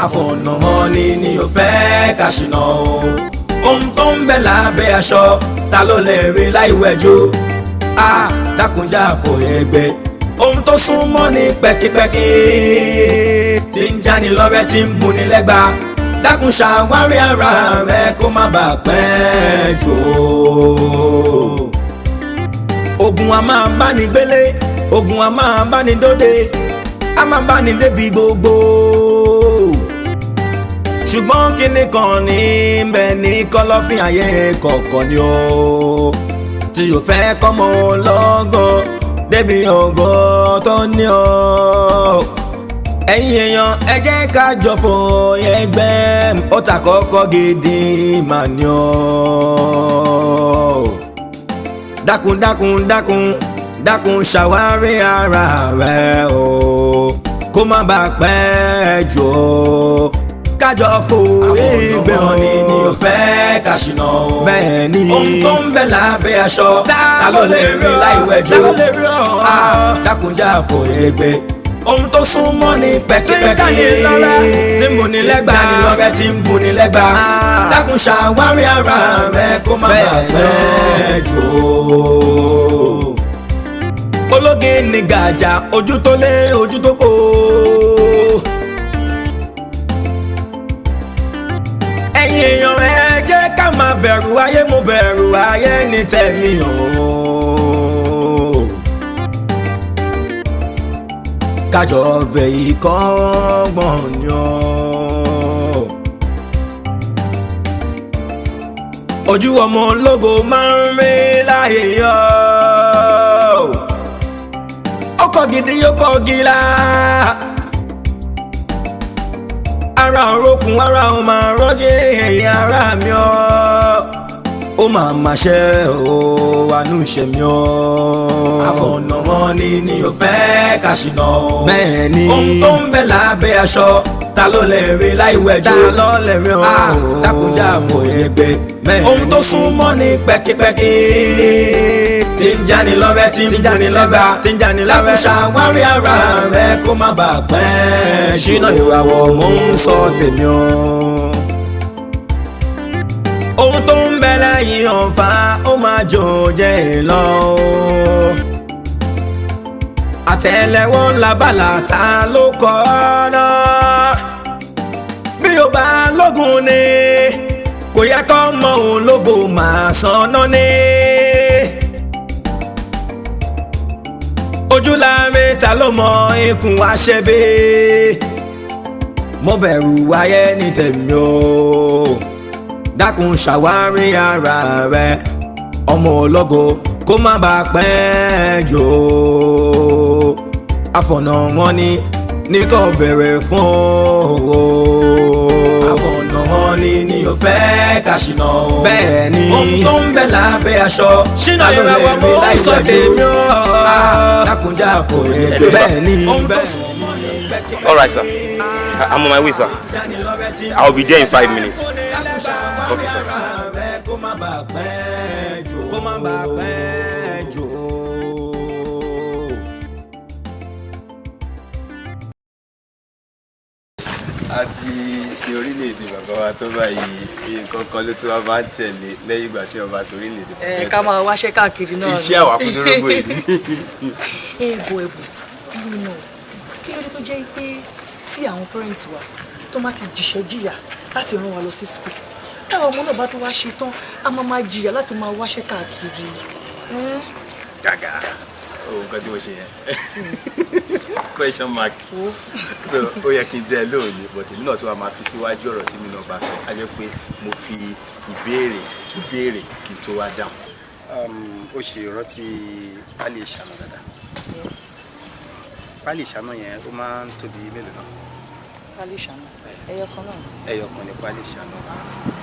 àfọ̀nà wọn ni ò fẹ́ ká ṣìnà o. ohun tó ń bẹ lábẹ́ aṣọ ta ló lè rí láì wẹ̀jú. dákunjà fòye gbé ohun tó súnmọ́ ní pẹ́kípẹ́kí tí ń jáni lọ́rẹ́ tí ń buni lẹ́gba. dákun ṣàwárí ara rẹ kó má bàa pẹ́ jù o. ogun a máa bá ní gbélé, ogun a máa bá ní dóde, a máa bá ní débi gbogbo. ṣùgbọ́n kíní kan ní bẹ́ẹ̀ ní kọ́lọ́fín ayé kọ̀ọ̀kan ni o. tí yóò fẹ́ kọ́mọ lọ́gọ́ débi ògo tó ní o. ẹ̀yin èèyàn ẹ jẹ́ ká jọ fòye ẹgbẹ́ ó ta kọ́kọ́ gidi mà ní o. dákun dákun dákun dákun ṣàwárí ara rẹ o kó má bàa pẹ́ jù o. kájọ fòye ẹgbẹ́ wọn ni ò fẹ́ ká ṣìnà o. bẹ́ẹ̀ ni ohun tó ń bẹ lábẹ́ aṣọ ta ló lè rí láì wẹ̀jú. dákunjà fòye ẹgbẹ́ ohun tó súnmọ́ ní pẹ́kípẹ́kí tí ń buni lẹ́gba ní lọ́rẹ́ tí ń buni lẹ́gba. dákun ṣàwárí ara rẹ kó má bàa pẹ́ jù o. ológe ní gàjà ojú tó lé ojú tó kó. ẹ̀yin èèyàn ẹ jẹ́ ká má bẹ̀rù ayé, mo bẹ̀rù ayé ní tẹ̀mí o. kájọ fẹ́ ìkọ́gbọ̀n ni o. ojú ọmọ ológo máa ń rí láyé yọ. ó kọ́ gidi yóò kọ́ gíla. ara òrókùn ara ò máa rọ́gé ẹ̀yìn ara mi ọ́. ó máa ma ṣe o àánú ṣe mi o. àfọ̀nà wọn ni ò fẹ́ ká ṣìnà o. bẹ́ẹ̀ ni ohun tó ń bẹ lábẹ́ aṣọ ta ló lè rí láì wẹ̀jú. ta ló lè rí o. dákunjà fòye gbé ohun tó súnmọ́ ní pẹ́kípẹ́kí tí ń jáni lọ́rẹ́ tí ń jáni lọ́gbà tí ń jáni lọ́rẹ́. ṣàwárí ara rẹ kó má bàa pẹ́. ṣínà ìràwọ̀ mò ń sọ tèmi o. ohun tó ń bẹ lẹ́yìn ọ̀fà ó máa jò jẹ́ lọ. àtẹ́lẹwọ́ làbàlà ta ló kọ́ ọ́nà. bí o bá lógun ni kò yẹ kó mọ òun lógo máa sanná ní. ojú láàrin ta ló mọ ikùn wá ṣẹ́bí. mo bẹ̀rù ayé ní tèmi o. dákun ṣàwárí ara rẹ ọmọ ológo kó má bàa pẹ́ jù o. àfọ̀nà wọn ní kò bẹ̀rẹ̀ fún o. àfọ̀nà wọn ni ò fẹ́ ká ṣìnà o. bẹ́ẹ̀ ni ohun tó ń bẹ lábẹ́ aṣọ ṣínà ìràwọ̀ mò ń sọ tèmi o. dákunjà fòye gbé bẹ́ẹ̀ ni bẹ́ẹ̀ ni. All right, sir. I'm on my way, sir. I'll be there in 5 minutes. Okay, sir. àti sí orílẹ̀-èdè bàbá wa tó báyìí nǹkan kan ló tún wá máa ń tẹ̀lé lẹ́yìn ìgbà tí wọ́n bá sí orílẹ̀-èdè. ká máa wáṣẹ́ káàkiri náà. iṣẹ́ àwàkúndórógbò yìí. ẹ̀bùn nínú náà kí ló dé tó jẹ́ pé tí àwọn parents wa tó má ti jìṣẹ́ jìyà láti rán wa lọ sí school táwọn ọmọ náà bá tó wá ṣe tán a máa jìyà láti máa wáṣẹ́ káàkiri. gàgà nǹkan tí mo ṣe yẹn question mark so ó yẹ kí n jẹ lóòní but èmi náà tí wàá máa fi síwájú ọ̀rọ̀ tí mi náà bá sọ á jẹ́ pé mo fi ìbéèrè tún béèrè kí n tó wá dáhùn. ó ṣe ìrántí pálí ìṣáná dáadáa. pálí ìṣáná yẹn ó máa ń tóbi mélòó náà. pálí ìṣáná ẹyọ kan náà. ẹyọ kan ní pálí ìṣáná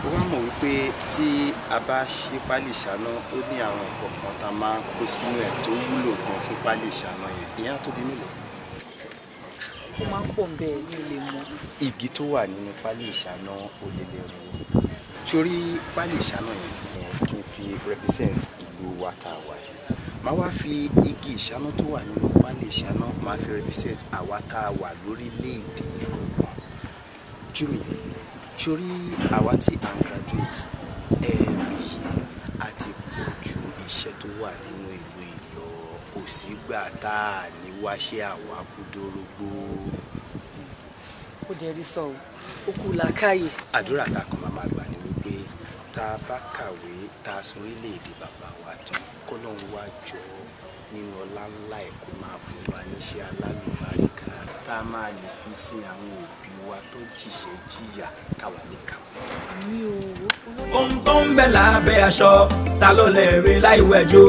ó wá mọ̀ wípé tí a bá ṣe pálí ìṣáná ó ní àwọn nǹkan kan tá a máa kó sínú ẹ̀ tó wúlò gan fún pálí ìṣáná yẹn ìyẹn á tóbi mélòó. ó máa ń pọ̀ ń bẹ́ẹ̀ ní ilé mọ́. igi tó wà nínú pálí ìṣáná ó lè lè rìn torí pálí ìṣáná yẹn kí n fi represent ìlú wa tá a wà yìí máa wá fi igi ìṣáná tó wà nínú pálí ìṣáná máa fi represent àwa tá a wà lórílẹ̀-èdè kankan Jumi, sórí àwa tí à ń graduate every year àti pọ̀ ju iṣẹ́ tó wà nínú ìlú ìlọ kò sígbà tá a ní wáṣẹ́ àwa kúdórógbó. Ó dẹ̀ rí sọ ó kú làákàyè. Àdúrà tá a kan máa gbà ní wípé tá a bá kàwé tá a sọ orílẹ̀-èdè bàbá wa tán kó náà wá jọ nínú ọlá ńlá ẹ̀ kó máa fún wa níṣẹ́ alálùbáríkà tá a máa lè fi sin àwọn òbí wa tó jìṣẹ́ jìyà káwa lè kàwé. Àmì o. ohun tó ń bẹ lábẹ́ aṣọ ta ló lè rí láì wẹ̀jú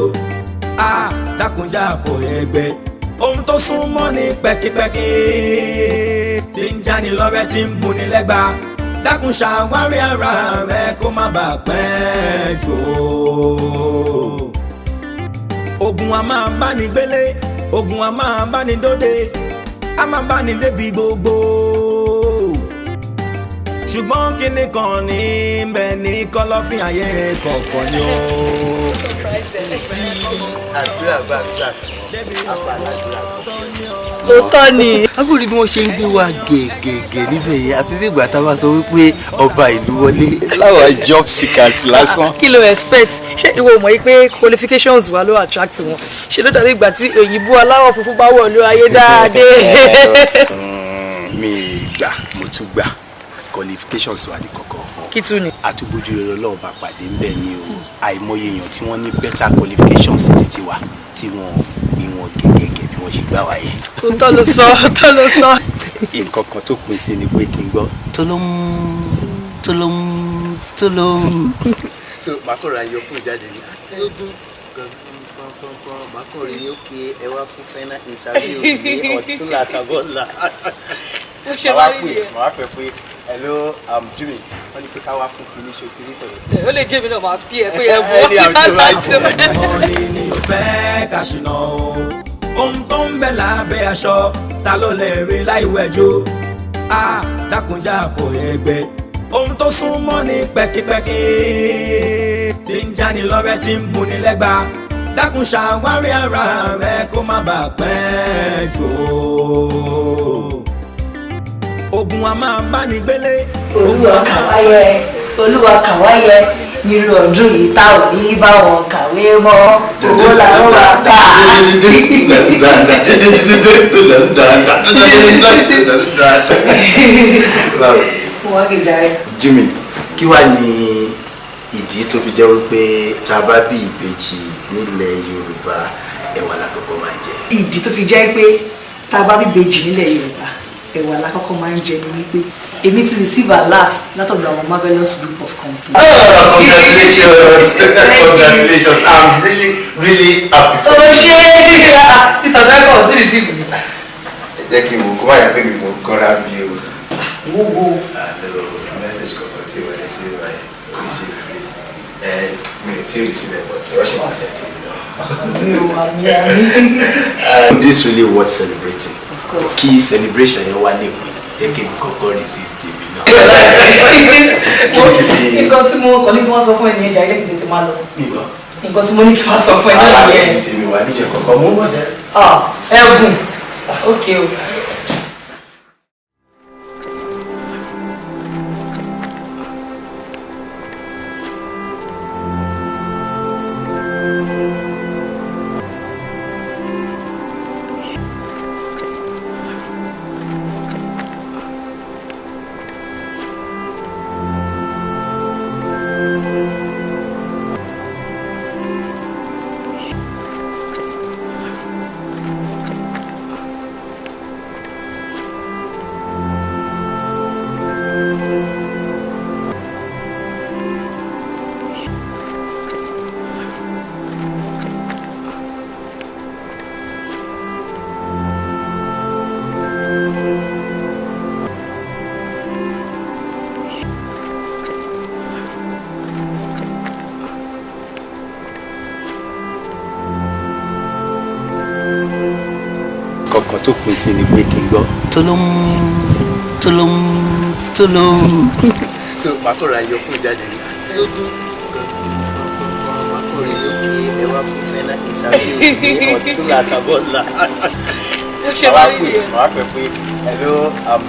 dákunjà fòyẹ̀gbẹ́ ohun tó súnmọ́ ní pẹ́kípẹ́kí tí ń jáni lọ́rẹ́ tí ń buni lẹ́gba dákun ṣàwárí ara rẹ kó má bàa pẹ́ jù ogun a máa bá ní gbélé ogun a máa bá ní dóde a máa bá ní débi gbogbo ṣùgbọ́n kíní kan ní bẹ́ẹ̀ ní kọ́lọ́fín ayé kọ̀ọ̀kan ni ó. tí àdúrà bá ń jà àpàlàdúrà Lóòótọ́ ni. àbúrò bí wọ́n ṣe ń gbé wa gègègè níbẹ̀ yẹn àfi bí ìgbà tá a bá sọ wípé ọba ìlú wọlé láwọn job seekers lásán. Kí ló expect? Ṣé ìwọ mọ̀ yìí pé qualifications wa ló attract wọn? Ṣé ló dàbí ìgbà tí òyìnbó aláwọ̀ funfun bá wọ̀ ló ayé dáadé? Mi gbà mo tún gbà qualifications wa ní kọ̀kọ̀. Kí tún ni? Àtúbójú rere Ọlọ́run bá pàdé ń bẹ̀ ni o àìmọye èèyàn tí wọ́n ní better qualifications títí wa tí wọ́n bí wọn gẹ́gẹ́ bí wọ́n ṣe gbà wáyé. Tó ló sọ. Nǹkan kan tó pín sí ni pé kí n gbọ́ tólóhùn. So màá kọ̀ ra yọ fún ìjáde ní àtẹ́gùn màá kọ̀ rí òkè ẹ wá fún final interview ní ọ̀túnla àtàbọ̀là. Màá pẹ́ pé hello Jumi wọ́n ní pé ká wá fún kìíní ṣe ti rí tọ̀dọ̀. Ó lè jẹ́ mi náà máa bí ẹ pé ẹ bọ́ sí láti. ọmọ ni ò fẹ́ ká ṣìnà o ohun tó ń bẹ lábẹ́ aṣọ ta ló lè rí láì wẹ̀jú dákunjà fòyẹ̀gbẹ́ ohun tó súnmọ́ ní pẹ́kípẹ́kí tí ń jáni lọ́rẹ́ tí ń buni lẹ́gba dákun ṣàwárí ara rẹ kó má bàa pẹ́ jù ogun a máa bá ní gbélé. Olúwa kàwáyé nírú ọdún yìí tá ò ní bá wọn kàwé mọ́ owó làwọn máa kà á. Wọ́n kì í darí. Jimmy, kí wàá ní ìdí tó fi jẹ́ wípé tá a bá bí ìbejì nílẹ̀ Yorùbá ẹ̀wà lákọ̀ọ́kọ́ máa jẹ? Ìdí tó fi jẹ́ pé tá a bá bí ìbejì nílẹ̀ Yorùbá ẹ̀wà lákọ̀ọ́kọ́ máa ń jẹ ní wípé èmi ti receive alert látọ̀dọ̀ àwọn marvelous group of companies. Oh, congratulations! I'm really happy for you. Ṣé ìtọ́jú ẹ̀kọ́ sí receive mi? Jẹ́ kí n wò kó má yẹ pé mi kò kọ́ra bí o. Wo. Àlọ́ message kankan tí wọ́n lè sí ìwà yẹn kò ṣe é mi ò tí ì receive it but wọ́n ṣe máa ṣe ti mi náà. This really worth celebrating. Kí celebration yẹn wá lè pè jẹ́ kí n kọ́kọ́ receive tèmi náà. Nǹkan tí mo kọ́ ní kí wọ́n sọ fún ẹni ẹja ilé kìí tètè máa lọ. Nǹkan tí mo ní kí wọ́n sọ fún ẹni ẹja ilé. Àwọn tèmi wà níjẹ̀ kọ̀ọ̀kan mú wọ́n jẹ́. Ẹ̀bùn okay o. Kankan tó pín sí ni pé kí n gbọ́ tólóhùn. So màá kọ̀ ra yọ fún ìjáde ní àtẹ́gùn màá kọ̀ rí òkè ẹ wá fún final interview ní ọ̀túnla àtàbọ̀là. Màá pẹ́ pé hello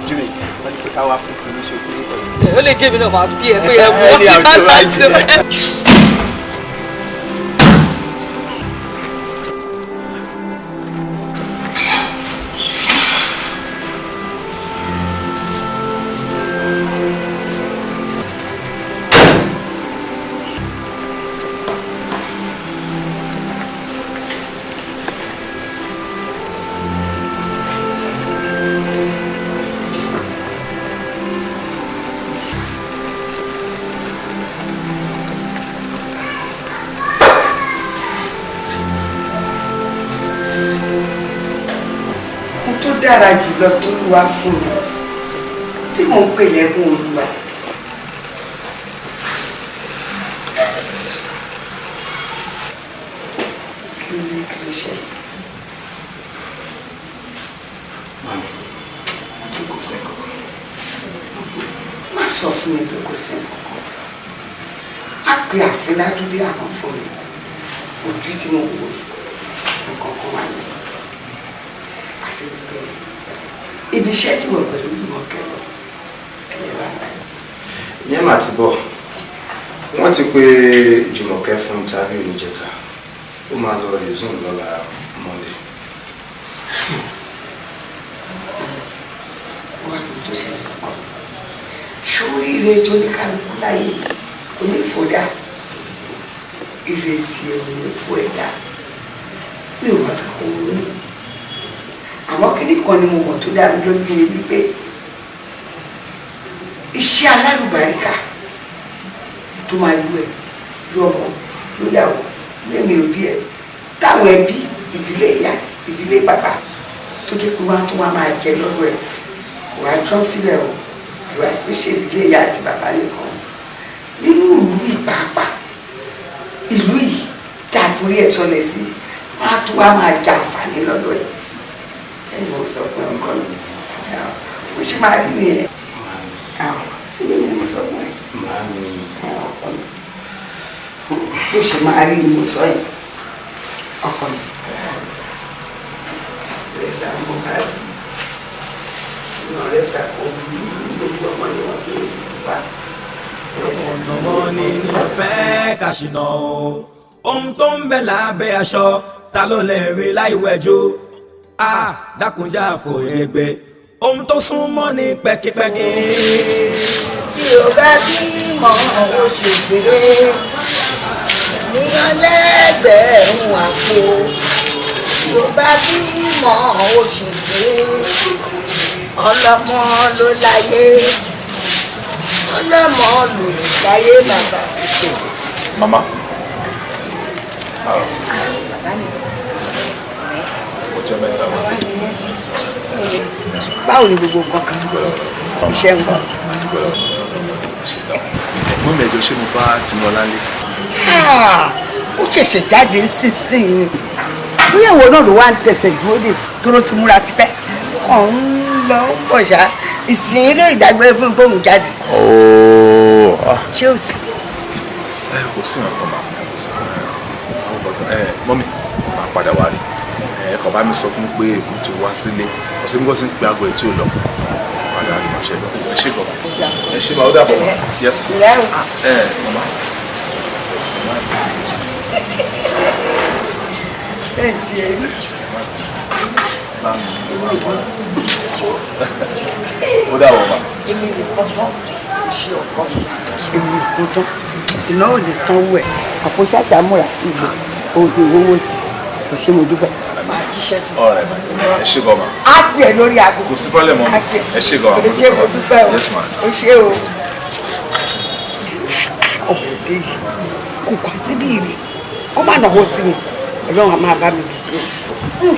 Jumi wọ́n ní pé ká wá fún kìíní ṣe ti ó lè jẹ́ mi náà máa bí ẹ pé ẹ mú ọtí bá láti rẹ̀. dára jùlọ tó lùwà fún mi tí mò ń pè lẹ́kùn Olúwa. kí ló ṣe? kò sí kankan. má sọ fún mi pé kò sí kankan. má pe àfẹ́lájú bí àwọn fún mi ojú tí mo wò nǹkan kan wà ní. ibi iṣẹ́ tí wọ́n pẹ̀lú Jùmọ̀kẹ́ lọ ẹ̀yẹ wà láyé. ìyẹn mà ti bọ̀ wọ́n ti pe Jùmọ̀kẹ́ fún interview níjẹta ó máa lọ resume lọ́la Monday. wọ́n á lọ tó ṣẹlẹ̀ kọ́ sórí ire tó ní kálukú láyé kò ní fòdà ìrètí ẹ̀ ò ní fò ẹ̀dá mi ò wá fẹ́ kó ronú. àmọ́ kíní kan ni mo mọ̀ tó dá mi lójú ni wípé iṣẹ́ alálùbáríkà tó máa yú ẹ lú ọmọ lóyàwó lẹ́mi òbí ẹ táwọn ẹbí ìdílé ìyá ìdílé bàbá tó jẹ́ pé wọ́n á tún wá máa jẹ lọ́wọ́ ẹ kò wá tán síbẹ̀ o kò wá pé ṣe ìdílé ìyá àti bàbá nìkan nínú ìlú ìpàápàá ìlú yìí tá a forí ẹ̀ sọlẹ̀ sí wọ́n á tún wá máa jà àǹfààní lọ́dọ̀ ẹ̀. mo sọ fún ẹ nǹkan mi mo ṣe máa rí nìyẹn ṣé mi ni mo sọ fún ẹ ọkọ mi bó ṣe máa rí ni mo sọ yìí ọkọ mi rẹsà mo bá rí iná rẹsà kò gbogbo ọmọ ni wọn fi wá. ọ̀nàmọ́ ni fẹ́ kàṣìnà ohun tó ń bẹ lábẹ́ aṣọ ta ló lè rí láì wẹ̀jú. Dákunjà fòye gbé ohun tó súnmọ́ ní pẹ́kípẹ́kí. bí o bá bímọ o ṣe gbé ní ọlẹ́gbẹ̀rún àpò bí o bá bímọ o ṣe gbé ọlọ́mọ ló láyé ọlọ́mọ ló láyé bàbá. Mama. Bàbá mi. Ọjọ́ mẹ́ta wà. Báwo ni gbogbo nǹkan kan iṣẹ́ ń bọ̀? Ẹ̀gbọ́n mi ẹjọ́ ṣé mo bá Tinúọlá lé? Ó ṣẹ̀ṣẹ̀ jáde sísìn ni. Bóyá ìwọ náà ló wá ń tẹ̀sẹ̀ dúró dè tóró ti múra tipẹ́. Ọ̀hún lọ ń bọ̀ ṣá. Ìsìn ló ìdágbére fún ìgbóhùn jáde. Ṣé o sì? Kò sí nǹkan máa mọ́mí máa padà wá rí. Ẹ̀kọ́ bá mi sọ fún pé èkó ti wá sílé ọ̀sẹ̀ bí wọ́n ti ń pe aago ẹ̀ tí ò lọ padà rí máa ṣe lọ ẹ ṣe gan ẹ ṣe máa ó dàbọ̀ wá yẹsùn mama. Ẹ ti ẹ rí. Ó dàbọ̀ wá. Èmi nìkan tán ṣe ọkọ mi èmi nìkan tán ìnáwó lè tán wẹ̀ àpò ṣàṣà múra ìgbò òde owó tì kò ṣe mo dúpẹ́. Ọ̀rẹ́ ẹ ṣe gan ma. Á pè é lórí aago. Kò sí pọ́lẹ̀ mọ́ ẹ ṣe gan ma. Ẹ ṣe mo dúpẹ́ o. Yes ma. Ó ṣe o. Ọ̀bùdé yìí kò kọ́ síbí ìrè kó má náwó sí mi Ọlọ́run á máa bá mi dùn.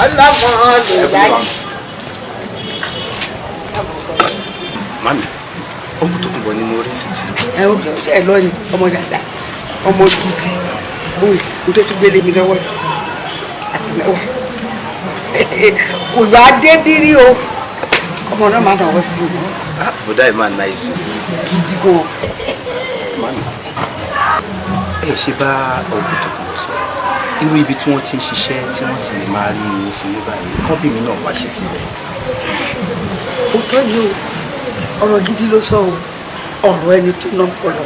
Ọlọ́mọ lè láyé. Mami, ọmọ tó kún bọ̀ ni mo rí sítì. Ẹ lọ ni ọmọ dáadáa ọmọ gidi bóyá n tó tún gbélé mi lọ́wọ́ àti mẹ́wàá kò yọ adébírí o ọmọ náà máa náwó sí mi. Bùdá ẹ̀ máa ná yìí sí. Gidi gan. Mami, ẹ ṣe bá ọgbọ́n tó kún bọ̀ sọ irú ibi tí wọ́n ti ń ṣiṣẹ́ tí wọ́n ti lè máa rí owó fún mi báyìí kọ́bí mi náà wá ṣe síbẹ̀. Ó tọ́ ni o ọ̀rọ̀ gidi ló sọ o ọ̀rọ̀ ẹni tó ná ọ̀rọ̀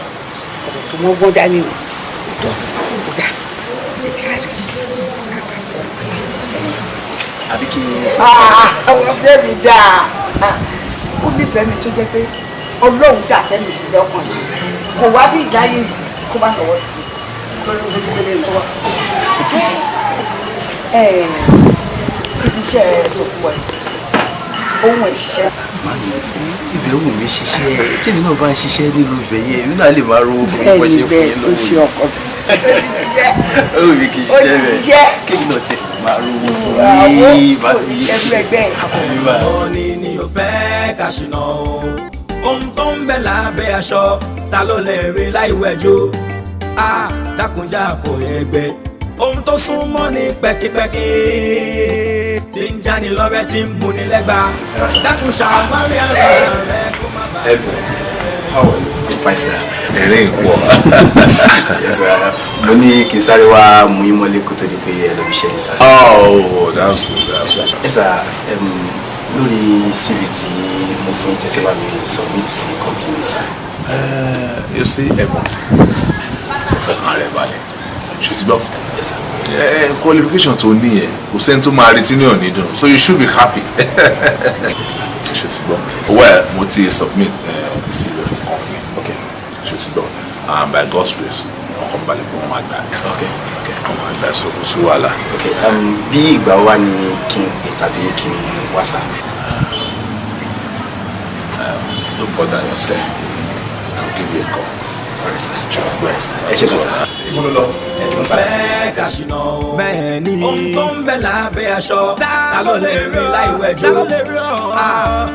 tó mọ́ gbọ́n dání o tó kódà ẹ̀mí àrí àbáṣe. àbí kí ni. àwọn ọ̀rẹ́ mi dáa ó nífẹ̀ẹ́ mi tó jẹ́ pé ọlọ́run dà tẹ́mi sí lọ́kàn yìí kò wá bí ìdáyé yìí kó bá lọ́wọ́ sí i tó ló ń fojú gbélé lọ́wọ́ jẹ́ ibi iṣẹ́ tó pọ̀ ẹ̀ ohun ẹ̀ ṣiṣẹ́. ibẹ̀ wù mí ṣiṣẹ́ tèmi náà bá ń ṣiṣẹ́ nílùú ibẹ̀ yẹn èmi náà lè máa rówó fún mi bó ṣe fún yín lọ́wọ́ yìí. ó wù mí kì í ṣiṣẹ́ bẹ̀ kémi náà tẹ̀ máa rówó fún yín bá mi yé. àfọwọ́n ni yóò fẹ́ ká ṣìnà o ohun tó ń bẹ lábẹ́ aṣọ ta ló lè rí láì wẹ̀jú dákunjà àfòyẹ́gbẹ́ ohun tó súnmọ́ ní pẹ́kípẹ́kí tí ń jáni lọ́rẹ́ tí ń buni lẹ́gba dákun ṣàwárí ara rẹ kó má bàa bẹ́ẹ̀. ẹ̀rín ìpọ̀ mo ní kí n sáré wá mú yín mọ́lé kó tó di pé ẹ lọ fi ṣe ní sáré. Oh, that's good, that's good. ẹ sà lórí CV tí mo fún yín tẹ́fẹ́ bá mi submit sí company sá. You see, ẹ̀gbọ́n fọkàn rẹ̀ balẹ̀ ṣe ti gbọ́. Qualification tó ní ẹ̀ kò sẹ́ni tó máa retí ní ọ̀nì dùn, so you should be happy. ṣe ti gbọ́. Well, mo ti submit CV for company. Ṣe ti gbọ́. By God's grace ọkọ̀ balẹ̀ kó wọ́n máa gbà. Wọ́n máa gbà so kò sí wàhálà. Bí ìgbà wa ni kí n pè tàbí kí n wá sá. Don't bother yourself. I'll give you a call. Ẹ ṣe kọ sá. fẹ́ ká ṣìnà o bẹ́ẹ̀ ni ohun tó ń bẹ lábẹ́ aṣọ ta ló lè rí láì wẹ̀jú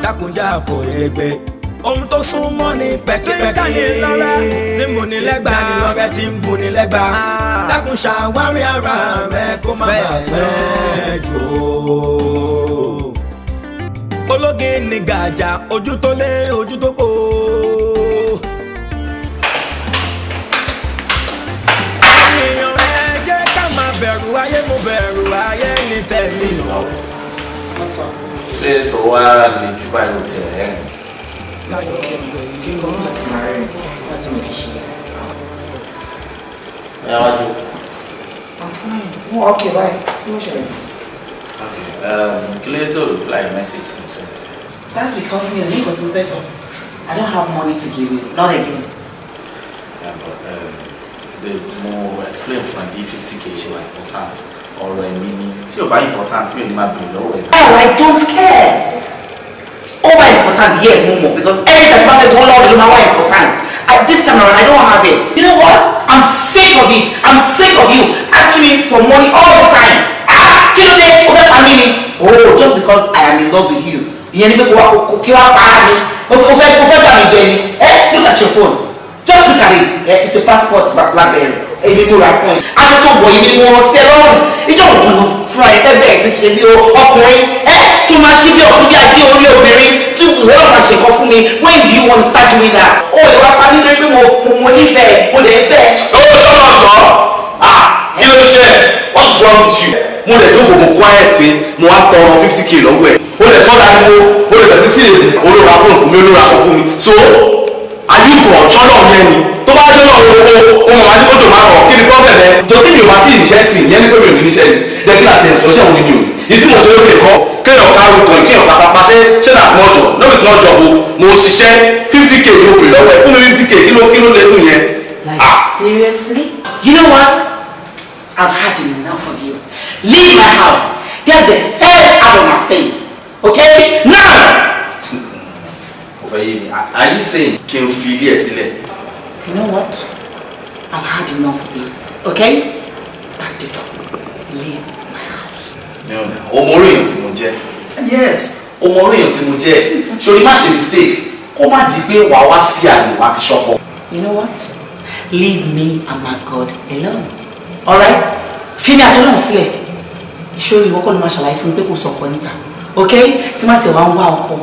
dákunjà àfòyẹ́gbẹ́ ohun tó súnmọ́ ní pẹ́kípẹ́kí tí ń buni lẹ́gba lọ́rẹ́ tí ń buni lẹ́gba dákun ṣàwárí ara rẹ kó má bàa pẹ́ jù o. ológe ní gàjà ojú tó lé ojú tó kó. èèyàn ẹ jẹ́ ká máa bẹ̀rù ayé mo bẹ̀rù ayé ní tẹ̀mí o. ṣé tó wá lè jù báyìí ló tẹ̀ ẹ́ rìn. kájọ kí n fẹ́ yí kọ́ láti máa rìn láti mú kí ṣe. ẹ wá jù. wọ́n ọkẹ́ báyìí ló ṣẹlẹ̀. Kí ló tó reply message to send? That's because me and Nico is person. I don't have money to give you. Not again. Yeah, but the more explain for me 50k ṣe wà important. Ọ̀rọ̀ ẹ̀mí ni tí o bá important mi ò ní máa bèrè lọ́wọ́ ẹ̀. Hell, I don't care. Over important, yes, Momo, because every time I go out, you know why important. This time around, I don't have it. You know what? I'm sick of it. I'm sick of you asking me for money all the time. Kí ló dé? O fẹ́ pa mí ni? Oh, just because I am in love with you. Ìyẹn ni pé kí wá pa á ni. O fẹ́ gbà mí bẹ́ẹ̀ ni. Look at your phone. Just look at it. It's a passport BlackBerry. Èmi tó ra fún ẹ. Aṣọ tó wọ̀ yìí ni mo rán sí ẹ lọ́rùn. Ìjọ òkun fúnra ẹ fẹ́ bẹ̀rẹ̀ sí ṣe bí ọkùnrin. Tó máa ṣí bí ọkùnrin bí adé orí obìnrin. Tí ìwé náà máa ṣèkọ́ fún mi. When do you want to start doing that? O ìwà pa mí lórí pé mo nífẹ̀ẹ́. Mo lè fẹ́. Ó sọ̀rọ̀ sọ. Kí ló ṣe? What's wrong with you? Mo lè jókòó mo quiet pé mo wá tọrọ 50k lọ́wọ́ ẹ̀. O lè fọ́ dání o lè bẹ̀rẹ̀ sí olóra fóònù fún mi olóra aṣọ fún mi. So ayúkọ̀ ọ̀jọ́ náà yẹn ni tó bá jẹ́ náà o mọ̀ máa ní kótó máa rọ̀ kí ni problem ẹ̀. Tòsí mi ò bá tí ì níṣẹ́ sí ìyẹn ní pé mi ò ní níṣẹ́ ni dẹ́gbẹ́ àti ẹ̀sùn iṣẹ́ òní mi ò ní. Ìdí mo ṣe lókè kọ́ kéèyàn ká orúkọ yìí kéèyàn kásá pa ṣé na small job no be small job o mo ṣiṣẹ́ 50k ni mo pè lọ́wọ́ ẹ̀ fún mi 50k kí ló lè dùn yẹn. Like seriously? You know what? I've had enough of you. Leave my house. Get the hell out of my face. Okay? Now! Are you saying kí n fi ilé ẹ̀ sílẹ̀? You know what? I've had enough of you. Okay? That's the door. Leave my house. Ọmọ orí èèyàn tí mo jẹ́. Yes, ọmọ orí èèyàn tí mo jẹ́. Ṣorí má ṣe mistake. Kó má di pé wàá wá fi àlè wá fi ṣọkọ. You know what? Leave me and my God alone. Alright? Fi mi àtọ́nà sílẹ̀. Ṣorí ìwọ kọ́ ló máa ṣàlàyé fún mi pé kò sọ̀kọ níta. Okay? Tí má tẹ̀ wá ń wá ọkọ.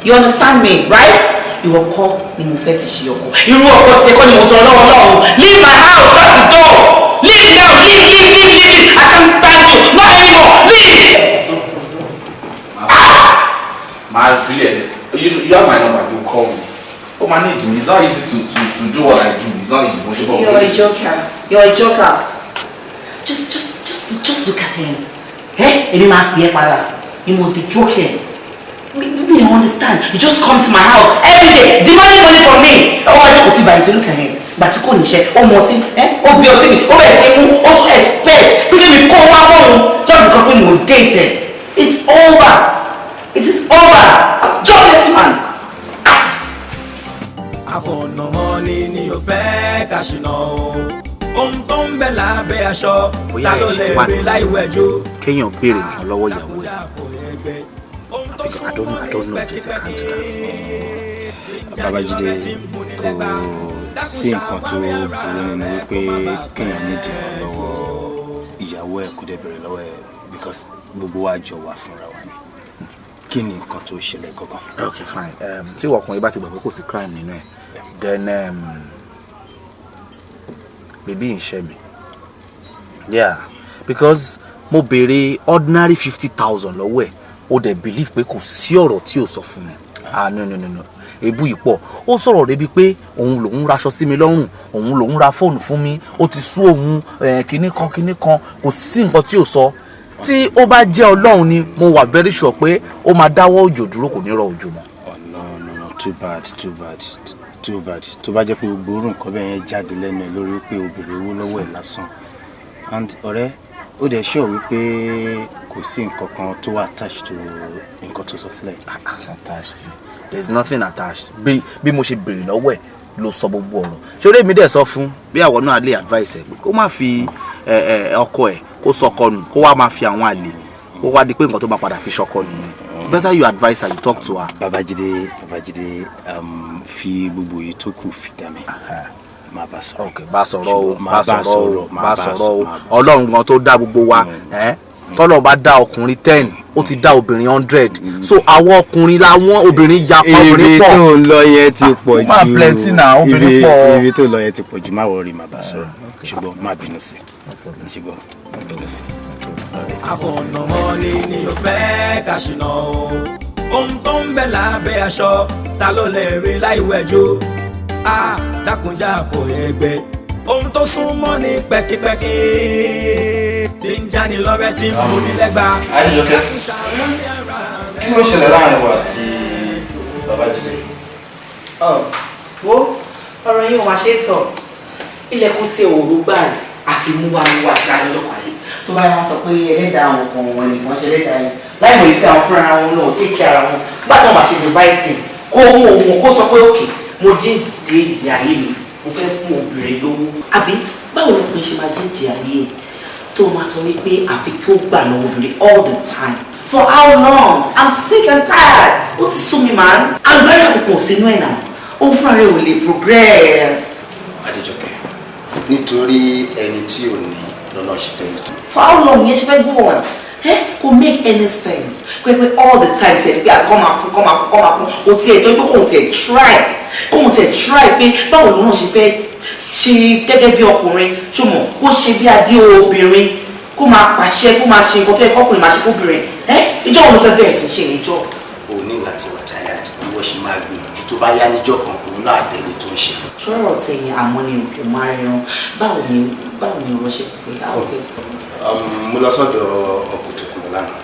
You understand me, right? Ìwọ kọ́ ni mo fẹ́ fi ṣe ọkọ. Irú ọkọ tí ẹ kọ́ ni mo tọrọ lọ́wọ́ lọ́wọ́. Leave my house, that's the door. Leave now, leave. I can't stand you. Not anymore. Leave. Máa fi lẹ̀. you have my number, you call me. Oh, my need me. It's not easy to do what I do. It's not easy. You're a joker. You're a joker. Just look at him. Hey, you must be joking. Maybe you understand. You just come to my house every day, demanding money from me. Oh, I don't see by you. Look at him. But you can't share. Oh, Martin. Oh, beauty. Oh, I also expect. Because we call my phone just because we dated. It's over. It is over. Jobless man. Àfọ̀nàmọ́ni ni o fẹ́ ká ṣìnà o. Ohun tó ń bẹ lábẹ́ aṣọ ta ló lè rí láì wẹ̀jú. Kéèyàn béèrè nǹkan lọ́wọ́ ìyàwó ẹ̀. I don't know Jessica can't do that. Babájídé kò sí nǹkan tó burú nínú wípé kéèyàn nídìí lọ́wọ́ ìyàwó ẹ̀ kó dẹ̀ bẹ̀rẹ̀ lọ́wọ́ ẹ̀ because gbogbo wa jọ wà fúnra wa ni. Kí ni nǹkan tó ṣẹlẹ̀ gangan? Okay, fine. Tí ọkùnrin bá ti gbà pé kò sí crime nínú ẹ̀, then baby ń ṣe mi. Yeah, because mo béèrè ordinary 50,000 lọ́wọ́ ẹ̀, ó dẹ̀ believe pé kò sí ọ̀rọ̀ tí ò sọ fún mi. No. Èébú yìí pọ̀. Ó sọ̀rọ̀ débi pé òun lòun raṣọ sí mi lọ́rùn, òun lòun ra fóònù fún mi, ó ti sú òun kinní kan, kò sí nǹkan tí ò sọ. Tí ó bá jẹ́ Ọlọ́run ni mo wà very sure pé ó máa dáwọ́ òjò dúró kò ní rọ̀ òjò mọ́. Oh no, too bad. Tó bá jẹ́ pé gbogbo orun nǹkan bẹ́ẹ̀ yẹn jáde lẹ́nu ẹ̀ lórí pé obìnrin owó lọ́wọ́ ẹ̀ lásán. And ọ̀rẹ́, ó dẹ̀ sure wípé kò sí nǹkan kan tó wà attached to nǹkan tó sọ sílẹ̀. Attached. There's nothing attached. Bí mo ṣe béèrè lọ́wọ́ ẹ̀ ló sọ gbogbo ọ̀rọ̀. Ṣé orí mi dẹ̀ sọ fún bí àwọn náà lè advice ẹ̀ pé kó má fi ọkọ ẹ̀ kó sọkọ nù kó wá máa fi àwọn àlè kó wá di pé nǹkan tó máa padà fi ṣọkọ nìyẹn. It's better you advise her, you talk to her. Babájídé fi gbogbo yìí tó kù fi dá mi. Má bá sọ̀rọ̀. Okay, bá sọ̀rọ̀ o. Ọlọ́run gan tó dá gbogbo wa, tọ́lọ́run bá dá ọkùnrin 10, ó ti dá obìnrin 100. So àwọn ọkùnrin làwọn obìnrin ya pa obìnrin pọ̀. Ibi tó ń lọ yẹn ti pọ̀ jù. Má plenty na obìnrin pọ̀. Ibi tó ń lọ yẹn ti pọ̀ jù, má worry, má bá sọ̀rọ̀. Ṣùgbọ́n má bínú sí. Ṣùgbọ́n má bínú sí. Àfọ̀nàmọ́ni ni o fẹ́ ká ṣìnà o. Ohun tó ń bẹ lábẹ́ aṣọ ta ló lè rí láì wẹ̀jú. Dákunjà fòyègbè. Ohun tó súnmọ́ ní pẹ́kípẹ́kí. Tí ń jáni lọ́rẹ́ tí ń mú ní lẹ́gbà. Adéjọkẹ́, kí ló ṣẹlẹ̀ láàrin wa àti Babájídé? Wo ọ̀rọ̀ yìí ò máa ṣe é sọ. Ilẹ̀kùn tí òru gbà àfi mú wa ṣáà lọ́jọ́ kan yìí. Tó bá yà sọ pé ẹlẹ́dàá àwọn kan wọn nìkan ṣe ẹlẹ́dàá yẹn láì mọ̀ ìpè àwọn fúnra wọn náà kéèké ara wọn bá tó máa ṣe the right thing kó òun kó sọ pé òkè mo jíǹde ìdí ayé mi mo fẹ́ fún obìnrin lówó. Àbí báwo ló pin ṣe máa jíǹde ayé tó máa sọ wípé àfi kí ó gbà lọ́wọ́ obìnrin all the time. For how long? I'm sick and tired. Ó ti sú mi man. Àlùbáríkà kò sínú ẹ̀ náà ó fúnra rẹ̀ ò lè progress. Adéjọkẹ́, nítorí ẹni tí ò ní lọ́nà ṣe tẹ́lẹ̀ tó. For how long yẹn ṣe fẹ́ gbọ́ wọn? Kò make any sense. Pé all the time tẹ̀ pé come fún o tiẹ̀ sọ pé kóun tiẹ̀ try pé báwo ló náà ṣe fẹ́ ṣe gẹ́gẹ́ bí ọkùnrin ṣùgbọ́n kó ṣe bí adé obìnrin kó máa pàṣẹ kó máa ṣe nǹkan tó yẹ kọ́kùnrin máa ṣe fóbìnrin. Ìjọ́ wo ló fẹ́ bẹ̀rẹ̀ sí ṣe ìjọ́? O ní láti wà tired bí wọ́n ṣe máa gbìyànjú tó bá yá níjọ́ kan òun náà dẹni tó ń ṣe fún. Sọ̀rọ̀ tẹ̀yìn àmọ́ ni òkè máa ríran báwo ni ọ̀rọ̀ ṣe fi ti mo lọ sọ́dọ̀ ọkùnrin lánàá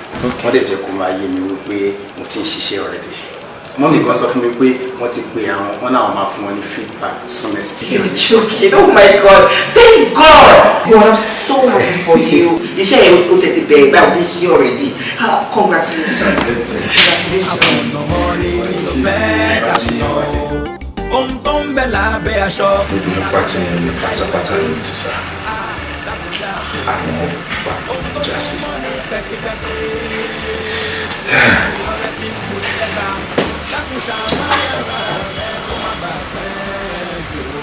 wọ́n lè jẹ́ kó máa yé mi wípé mo ti ń ṣiṣẹ́ already. Mọ́mì kan sọ fún mi pé wọ́n ti pe àwọn wọn náà máa fún wọn ní feedback soonest. You're joking. Oh my God. Thank God. I'm so happy for you. Iṣẹ́ yẹn ó tètè bẹ̀rẹ̀ báyìí ó ti ṣe already. Congratulations. Àfọ̀nàmọ́ni ni o fẹ́ ká ṣìnà o. Ohun tó ń bẹ lábẹ́ aṣọ. Gbogbo nípa tí yẹn ní pátápátá ló ti sá. Àwọn papọ̀ já sí.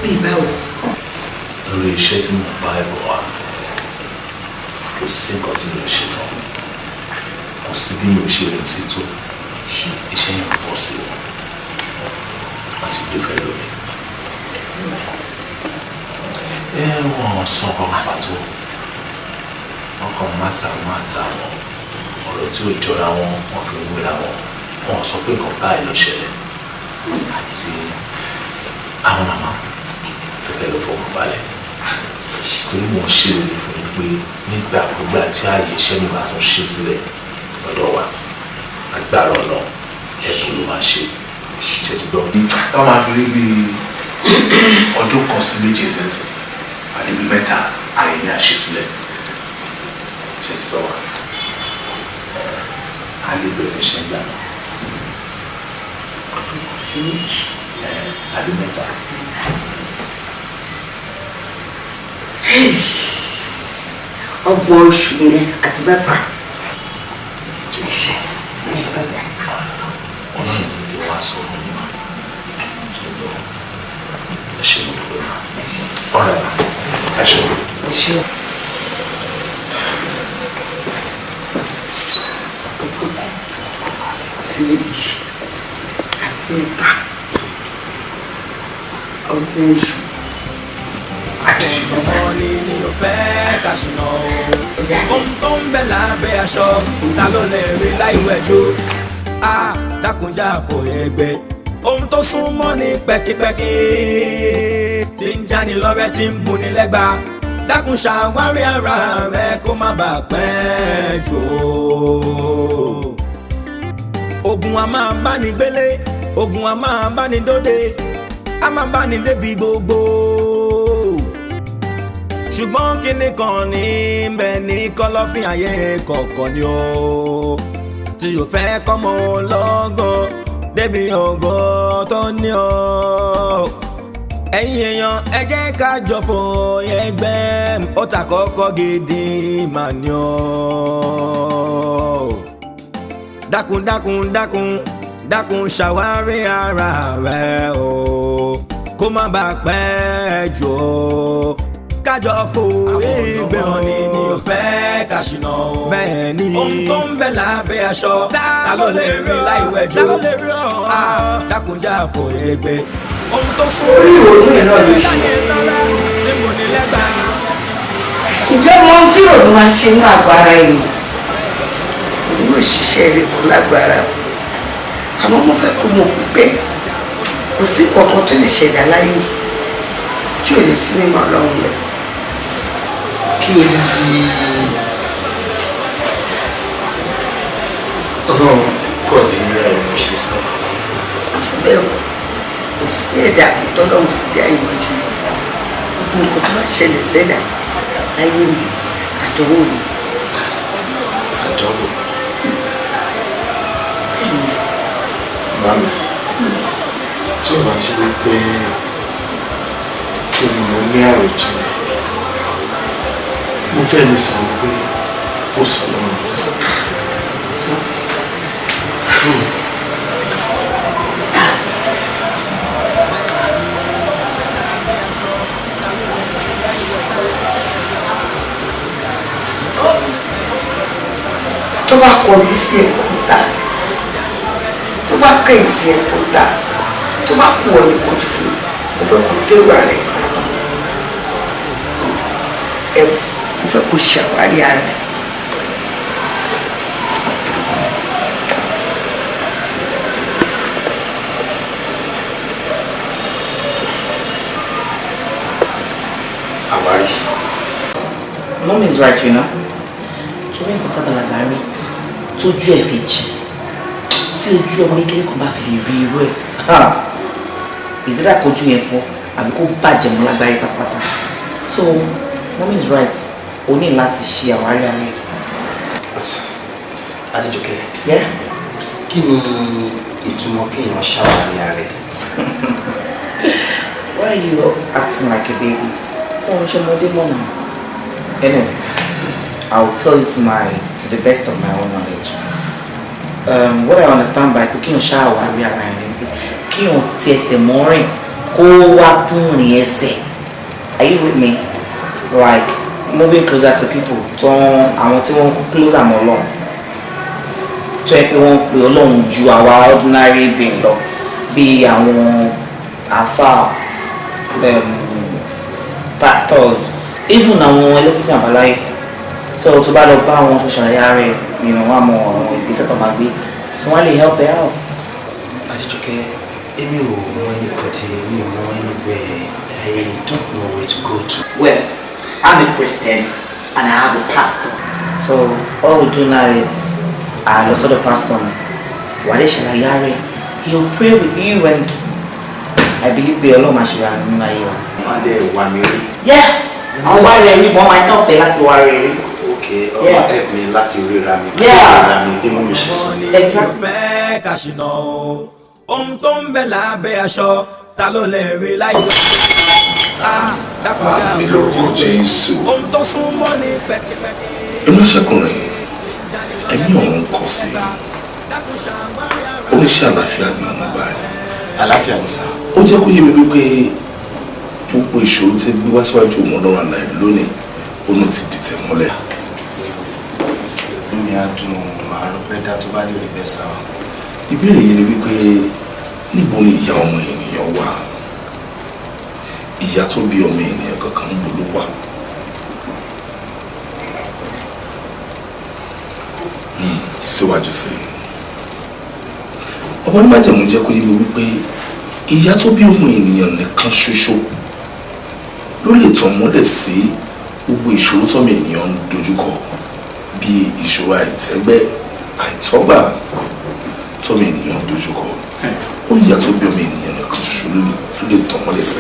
Bí báwo? Lórí iṣẹ́ tí mo bá ẹ̀bọ̀ wá, kò sí nǹkan tí mo ṣe tán. Kò sí bí mi ò ṣe rìn sí tó. Iṣẹ́ yẹn pọ̀ sí i. Àti ìdúfẹ́ lórí. Wọ́n sọ ọkọ̀ pàtó. Ọkọ̀ máta wọn. Ọ̀rọ̀ tí ó jọra wọn, wọ́n fi ń wéra wọn. Wọ́n sọ pé nǹkan báyìí ló ṣẹlẹ̀. àti àwọn màmá fẹ́kẹ́ ló fọwọ́ balẹ̀ torí mo ṣe òye fún mi pé nígbàkúgbà tí ààyè iṣẹ́ mi bá tún ṣe sílẹ̀ lọ́dọ̀ wa agbára ọ̀nà ẹ̀bùn ló máa ṣe ti gbọ́. wọ́n máa fi rí bíi ọdún kan sí méjì sẹ́sìn àdébí mẹ́ta ààyè ní àṣesílẹ̀ ṣe ti gbọ́ wa a lè bẹ̀rẹ̀ iṣẹ́ ńlá náà. ọdún kan sí méjì. àbí mẹ́ta. ọgbọ̀n oṣù yẹn àti mẹ́fà. wọ́n sì ní kí wọ́n á sọ ọ́n nípa ẹ ṣe mọ̀ lọ́wọ́ ọ̀rẹ́ ẹ ṣe mọ̀. ọdún kan sí méjì àti mẹ́ta ọgbọ̀n oṣù. àtẹ̀sùnmọ́ ni mi ò fẹ́ ká ṣùnà o. ohun tó ń bẹ lábẹ́ aṣọ ta ló lè rí láì wẹ̀jú. a dákunjà fòye gbé ohun tó súnmọ́ ní pẹ́kípẹ́kí tí ń jáni lọ́rẹ́ tí ń buni lẹ́gba. dákun ṣàwárí ara rẹ kó má bàa pẹ́ jù o. ogun a máa bá ní gbélé ogun a máa bá ní dóde a máa bá ní débi gbogbo ṣùgbọ́n kíní kan ní bẹ́ẹ̀ ní kọ́lọ́fín ayé kọ̀ọ̀kan ni ó tí yóò fẹ́ kọ́mọ lọ́gọ́ débi ògo tó ní ọ́. ẹ̀yin èèyàn ẹ jẹ́ ká jọ fòye gbẹ́ ó ta kọ́kọ́ gidi mà ní ọ́. dákun dákun dákun dákun ṣàwárí ara rẹ o kó má bàa pẹ́ jù ọ́ kájọ fòye gbé wọn ni mi ò fẹ́ ká ṣìnà o. bẹ́ẹ̀ ni ohun tó ń bẹ lábẹ́ aṣọ ta ló lè rí láì wẹ̀jú. dákunjà fòye gbé ohun tó sún orí ìrònú yẹn náà ló ṣe. tí mo ní lẹ́gbàá. ǹjẹ́ mo ń tí òun máa ṣe inú àgbára yìí òun yóò ṣiṣẹ́ rẹ̀ kó lágbára àmọ́ mo fẹ́ kó mọ̀ pípẹ́ kò sí kankan tó lè ṣẹlẹ̀ láyé tí ò lè sí mímọ́ ọlọ́run rẹ̀. kí ló dé tí ọlọ́run kọ̀ lé ẹ̀rọ ìṣe sá. àṣọ bẹ́ẹ̀ o kò sí ẹ̀dá àtọ́lọ́run bí ayé wọn ṣe sí gbogbo nǹkan tó bá ṣẹlẹ̀ sẹ́dá láyé mi àdánwò mi. àdánwò. màmí tí o máa ń ṣe wípé kí ni mo ní àròjinlẹ̀ mo fẹ́ lè sọ pé ó sọ lọ́rùn. tó bá kọjú sí ẹ̀kọ́ ta tó bá kẹ́yìn sí ẹ̀kọ́ ta tó bá kú ọ ní kojú fún mo fẹ́ kó dérò rẹ̀ mo fẹ́ kó ṣàwárí ara rẹ̀. àwárí. Mom is right, you know. Torí nǹkan tábàlagbà rí tójú ẹ̀ fi jì tí ojú ọmọ kékeré kan bá fi lè rí irú ẹ̀ ìsídà kojú yẹn fọ́ àbí kó bàjẹ́ mọ́ lágbárí pátápátá. So Mom is right, o ní láti ṣe àwárí ara ẹ̀. Adéjọkẹ́, kí ni ìtumọ̀ kéèyàn ṣàwárí ara ẹ̀? Why are you acting like a baby? Oh, ṣọmọdé mọ́nà. Anyway, I'll tell you to the best of my own knowledge. What I understand by kí n ṣàwárí ara ẹ̀ ni pé kí n ti ẹsẹ̀ mọ́rìn kó wá dùn rìn ẹsẹ̀. Are you with me? Like moving closer to people. Àwọn tí wọ́n closer mọ́ Ọlọ́run. Tó yẹ pé wọ́n pe Ọlọ́run ju àwa ordinary being lọ. Bí àwọn àfáà, pastors, even àwọn ẹlẹ́sìn àbáláyé. So tó bá lọ bá àwọn tó ṣàlàyé rẹ̀ wọ́n mọ àwọn ìgbésẹ̀ tó máa gbé, so wọ́n lè help ẹ out. Adéjọkẹ́, Èmi ò mọ anybody, mi ò mọ anywhere. I don't know where to go to. Well, I'm a Christian and I have a pastor. So all we do now is lọ sọ́dọ̀ pastor mi. Wàlẹ́ ṣàlàyé he'll pray with you and I believe pé Ọlọ́run máa ṣe ra nínú ayé wa. Wọ́n á dẹ̀ wá mi rí. Yeah, àwọn wá rẹ̀ rí bọ́n máa tán pé láti wá rẹ̀ rí. Okay, ọba help me láti ríra mi. Yeah. Mi bí mo mi ṣe sọ. Exactly. fẹ́ ká ṣìnà o ohun tó ń bẹ lábẹ́ aṣọ ta ló lè rí láì lọ. dákúndà Àmì lórúkọ Jésù. ohun tó súnmọ́ ní pẹ́kipẹ́kí. Ìránṣẹ́kùnrin ẹ̀mí ọ̀run kọ sí oníṣẹ́ àlàáfíà ni wọ́n bá rí. Àlàáfíà ni sá. Ó jẹ́ kó yé mi wípé gbogbo ìṣòro tí gbé wá síwájú ọmọ ọlọ́run àlàyé lónìí òun ti dìtẹ̀ mọ́lẹ̀. Mi á dùn àárọ̀ pẹ́ dá tó bá lè rí bẹ́ẹ̀ sá. Ìbéèrè yìí ni wípé níbo ni ìyá ọmọ ènìyàn wà? Ìyá tó bí ọmọ ènìyàn kankan ń bò ló wà. Síwájú sí i ọmọ onímájẹ̀mú jẹ́ kó yé mi wípé ìyá tó bí ọmọ ènìyàn nìkan ṣoṣo ló lè tàn mọ́lẹ̀ sí gbogbo ìṣòro tọ́mọ ènìyàn ń dojúkọ bíi ìṣòro àìtẹ́gbẹ́ àìtọ́gbà tọ́mọ ènìyàn ń dojúkọ ó ní ìyá tó bí ọmọ ènìyàn nìkan ṣoṣo ló lè tàn mọ́lẹ̀ sí.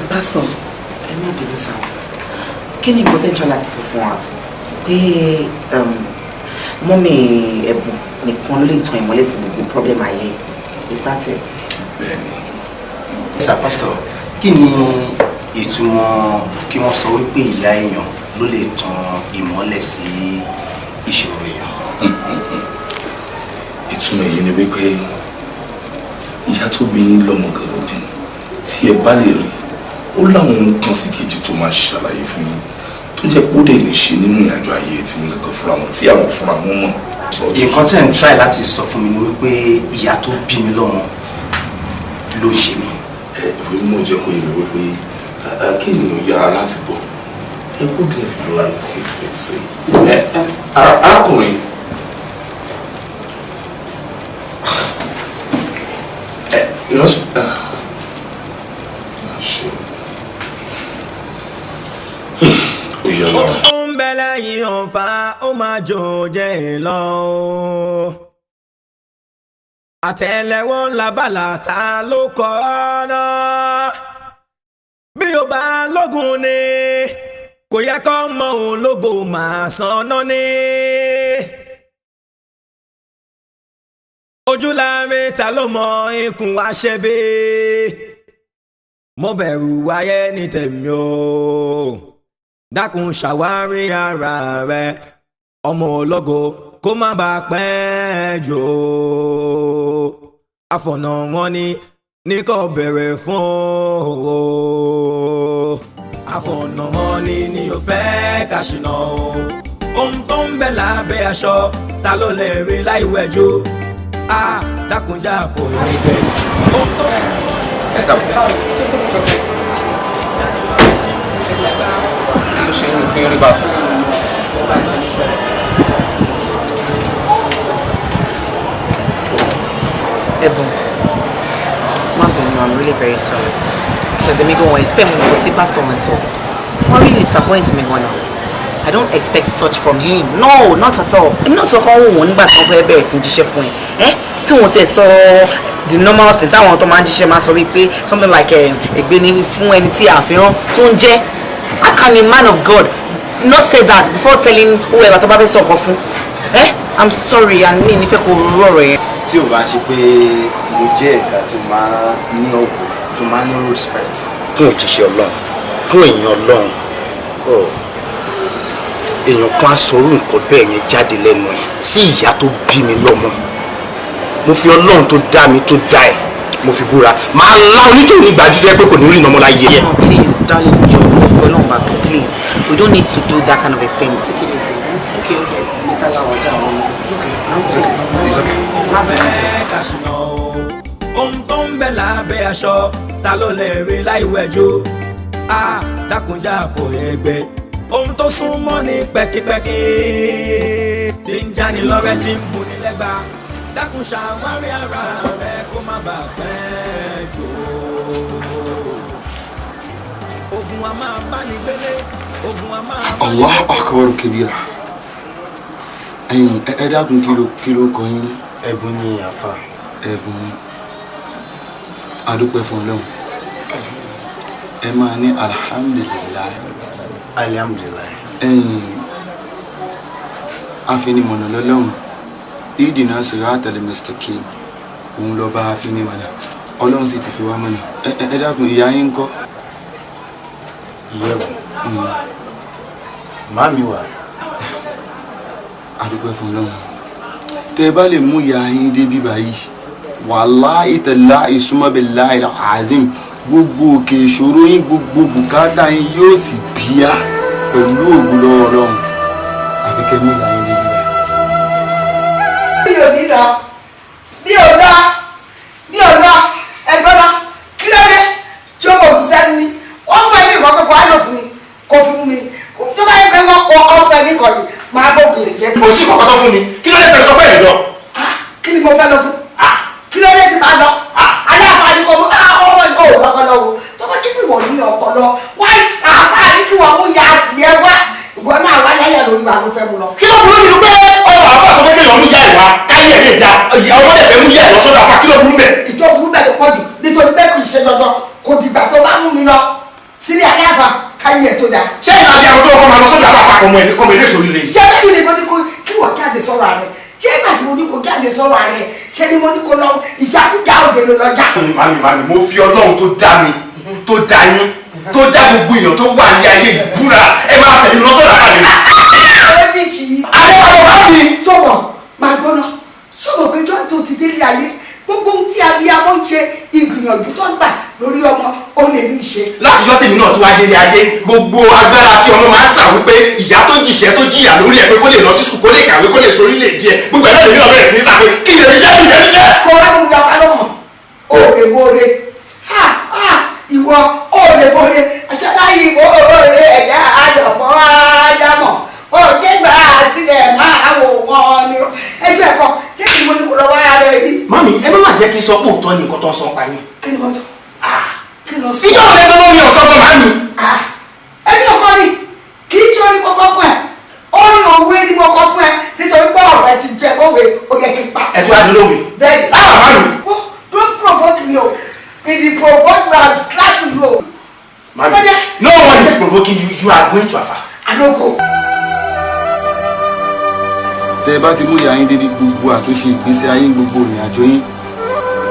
Pásítọ̀ ẹ má bínú sá kí ni nǹkan tẹ́ ń tọ́ láti sọ fún wa pé mọ́mí ẹ̀bùn nìkan ló lè tan ìmọ́lẹ̀ sí gbogbo problem ayé is that it? Bẹ́ẹ̀ni. Sir Pastor, kí ni ìtumọ̀ kí wọ́n sọ wípé ìyá èèyàn ló lè tan ìmọ́lẹ̀ sí ìṣòro èèyàn? Ìtumọ̀ èyí ni wípé ìyá tó bí yín lọ́mọ gàlógún tí ẹ bá lè rí ó láwọn nǹkan sí kejì tó máa ṣàlàyé fún yín tó jẹ́ pé ó dẹ̀ lè ṣe nínú ìrìnàjò ayé tí yín kankan fúnra wọn tí àwọn fúnra wọn mọ̀. Nǹkan tẹ̀ ń try láti sọ fún mi ni wípé ìyá tó bí mi lọ́mọ ló ń ṣe mí. Ìwé mímọ́ jẹ́ kó yé mi wípé kí ènìyàn yára láti bọ̀ ẹ kó dẹ̀ lọ́ra láti fèsì. Arákùnrin ìránṣẹ́ ó yẹ lọ́rùn. ó ń bẹ lẹ́yìn ọ̀fà ó máa jò jẹ́ lọ. àtẹ́lẹwọ́ labala ta ló kọ́ ọ́nà. bí o bá lógun ni kò yẹ kó mọ òun lógo máa sanná ni. ojúláre ta ló mọ ikùn aṣẹ́bí. mo bẹ̀rù wáyé ní tèmi o. dákun ṣàwárí ara rẹ ọmọ ológo kó má bàa pẹ́ jù o. àfọ̀nà wọn ní kò bẹ̀rẹ̀ fún o. àfọ̀nà wọn ní o fẹ́ ká ṣìnà o. ohun tó ń bẹ lábẹ́ aṣọ ta ló lè rí láì wẹ̀jú. dákun já fòye ẹgbẹ́ ohun tó sùn mọ́ ní ẹgbẹ́. Ẹ̀bùn, má bínú, I'm really very sorry. Because èmi gan wọ́n expect mo nǹkan tí pastor wọn sọ. Wọ́n really disappoint me gan now. I don't expect such from him. No, not at all. Èmi náà tí ọkọ wò wọ́n nígbà tí wọ́n fẹ́ bẹ̀rẹ̀ sí jíṣẹ́ fún ẹ. Tí wọ́n ti sọ the normal thing táwọn tó máa ń jíṣẹ́ máa sọ wípé something like ègbé ni fún ẹni tí àfihàn tó ń jẹ́. How can a man of God not say that before telling whoever tó bá fẹ́ sọ ọkọ fún? I'm sorry, and mi nífẹ̀ẹ́ kó rọrọ̀ yẹn. Tí o bá ṣe pé mo jẹ́ ẹ̀dá tó máa ní ọ̀wọ̀ tó máa ní respect fún òjíṣẹ́ Ọlọ́run fún èèyàn Ọlọ́run èèyàn kan á sọ orú nǹkan bẹ́ẹ̀ yẹn jáde lẹ́nu ẹ̀ sí ìyá tó bí mi lọ́mọ mo fi Ọlọ́run tó dá mi tó dá ẹ̀ mo fi búra máa lá onítòun ní gbàdúrà pé kò ní rí ìnáwó láyé yẹ. Please darling John for long back please we don't need to do that kind of a thing. Okay. ohun tó ń bẹ lábẹ́ aṣọ ta ló lè rí láì wẹ̀jú. dákunjà fòye ẹgbẹ́ ohun tó súnmọ́ ní pẹ́kípẹ́kí tí ń jáni lọ́rẹ́ tí ń bu ní lẹ́gbàá dákun ṣàwárí ara rẹ kó má bàa pẹ́ jù ogun a máa bá ní gbélé ogun a máa bá ní. Allah akbar kabira ẹ̀yin ẹ dákun kí ló kọ yín. Ẹ̀bùn ni àfa. Ẹ̀bùn adúpẹ́ fún Ọlọ́run ẹ máa ní alhamdulilayi. Alhamdulilayi. Afinimọ̀nà lọ́lọ́run ìdìnnà siratal mustaqim òun lọ́ba afinimọ̀nà Ọlọ́run sì ti fi wá mọ̀nà ẹ dákun ìyá yín ńkọ́. Ìyẹ̀wò màmí wà. Adúpẹ́ fún Ọlọ́run tẹ́ ẹ bá lè mú ìyá yín dé bíbá yìí wàláhì taláhì summa billahi al-azim gbogbo òkè ìṣòro yín gbogbo bùkátà yín yóò sì bíyà pẹ̀lú ògùn lọ́wọ́ Ọlọ́run àfi kẹ́ mú ìyá yín dé bíbá. mi ò ní lọ ẹgbẹ́ náà kí ló dé tí ó mọ̀ sẹ́ni ni wọ́n fẹ́ mi ìkọ́ pé kò á lò fún mi kò fún mi tó bá yẹ pé wọ́n kọ́ ọ́fẹ́ mi kọ́ ni máa bọ̀ kì í jẹ́. kò sí kọ̀kọ́ tó fún mi kí ló dé tẹ̀sán sọ pé èmi lọ. kí ni mo fẹ́ lọ fún kí ló dé tí máa lọ alẹ́ àfààní kò mú ọmọ ìgbà òun lọ́pọ̀lọ́ o tó bá jẹ́ pé wọ́n ní ọpọlọ wáyé àfààní kí wọ́n mú ya tiẹ̀ wá ìwọ náà wá láyà lórí wa ló fẹ́ mu lọ. kí ló burú nínú pé ọ̀rọ̀ àbá sọ pé kéèyàn mú yá ìwà káyé ẹ̀ lè ja ọmọdé fẹ́ mú yá ìwà sódà fà kí ló burú bẹ́ẹ̀. ìjọ burú bẹ́ẹ̀ ló pọ̀ jù nítorí bẹ́ẹ̀ kì í ṣe dandan kò dìgbà tó bá mú mi lọ sílé aláàfà káyé ẹ̀ tó dáa. ṣé ìlànà bí àwọn tó kọ́ máa lọ sódà aláfa kọ́mọ ilé sórí rẹ̀. ṣé bẹ́ẹ̀ ni mo ní kí wọ́n jáde sọ́rọ̀ rẹ̀ ṣé ìgbà tí mo ní kó jáde sọ́rọ̀ rẹ̀ ṣé ni mo ní kó lọ ìjákújá òde ló lọ já. màmí mo fi Ọlọ́run tó dá mi tó dá yín tó dá gbogbo èèyàn tó wà ní ayé ìbúra ẹ máa tẹ̀lé lọ sọ́dà fà mí. àwọn tí ì ṣì yí. adébáyọ̀ bá mi. sọ̀rọ̀ máa gbọ́ná sọ̀rọ̀ pé jọ́ tó ti délé ayé gbogbo ohun tí abiyamọ ń ṣe ìgbìyànjú tó ń gbà lórí ọmọ ó lè ní í ṣe. látijọ́ tèmi náà tó wá délé ayé gbogbo agbára tí ọmọ máa ń sà wípé ìyá tó jìṣẹ́ tó jìyà lórí ẹ̀ pé kó lè lọ sí sùkúl kó lè kàwé kó lè sórí lè jẹ gbogbo ẹ̀ náà lèmi náà bẹ̀rẹ̀ sí ní sàpé kí lè fi ṣẹ́ ìyẹn níṣẹ́. kó wá mú mi ọ̀ká lọ́mọ òòrè mọ́ọ̀rẹ́ ìwọ òòrè mọ́ọ̀rẹ́ aṣáláyé ìwọ òòrè ẹ̀dá àdọ̀pọ̀ ádámọ̀ òjègbà sílẹ̀ máa wò wọ́n ní ẹgbẹ́ ẹ̀kọ́ tí èyí mo ní kó lọ wá ara rẹ̀ rí. mami ẹ má má jẹ́ kí n sọ pé òótọ́ ni nǹkan tó ń sọ pa yín. kí ni wọ́n sọ. kí ni wọ́n sọ. ìjọ òde tó lórí ọ̀sán tó máa ń mi. ẹni ọkọ ni kì í ṣe orí kọkọ fún ẹ orí òwe ni mo kọ fún ẹ nítorí pé ọ̀rọ̀ ẹ ti jẹ òwe ó yẹ kí n pa. ẹ tún adé lówe. bẹ́ẹ̀ni. mami. don't provoke me o if you provoke me I will slap you o. mami no one is provoking you you are going to afa. I no go. tẹ́ ẹ bá ti mú ìyá yín débi gbogbo àtúnṣe ìgbésí ayé gbogbo ìrìn àjò yín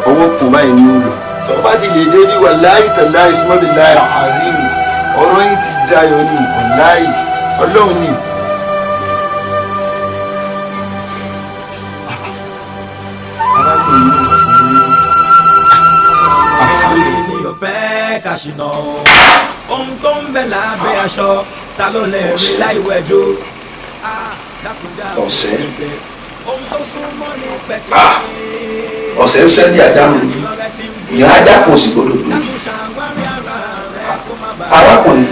ọwọ́ kan báyìí ni ó lọ. tó bá ti lè débi wallahi tallahi summa billahi al-azim ọ̀rọ̀ yín ti dayọ̀ ní wallahi Ọlọ́run ni. ènìyàn fẹ́ ká ṣìnà ohun tó ń bẹ lábẹ́ aṣọ ta ló lè rí láì wẹ̀jú. ọ̀sẹ̀ ohun tó súnmọ́ ní pẹ̀kẹ́. ọ̀sẹ̀ ń sẹ́ni àdáhùn ni ìyá ajá kò sì gbọ́dọ̀ gbé. arákùnrin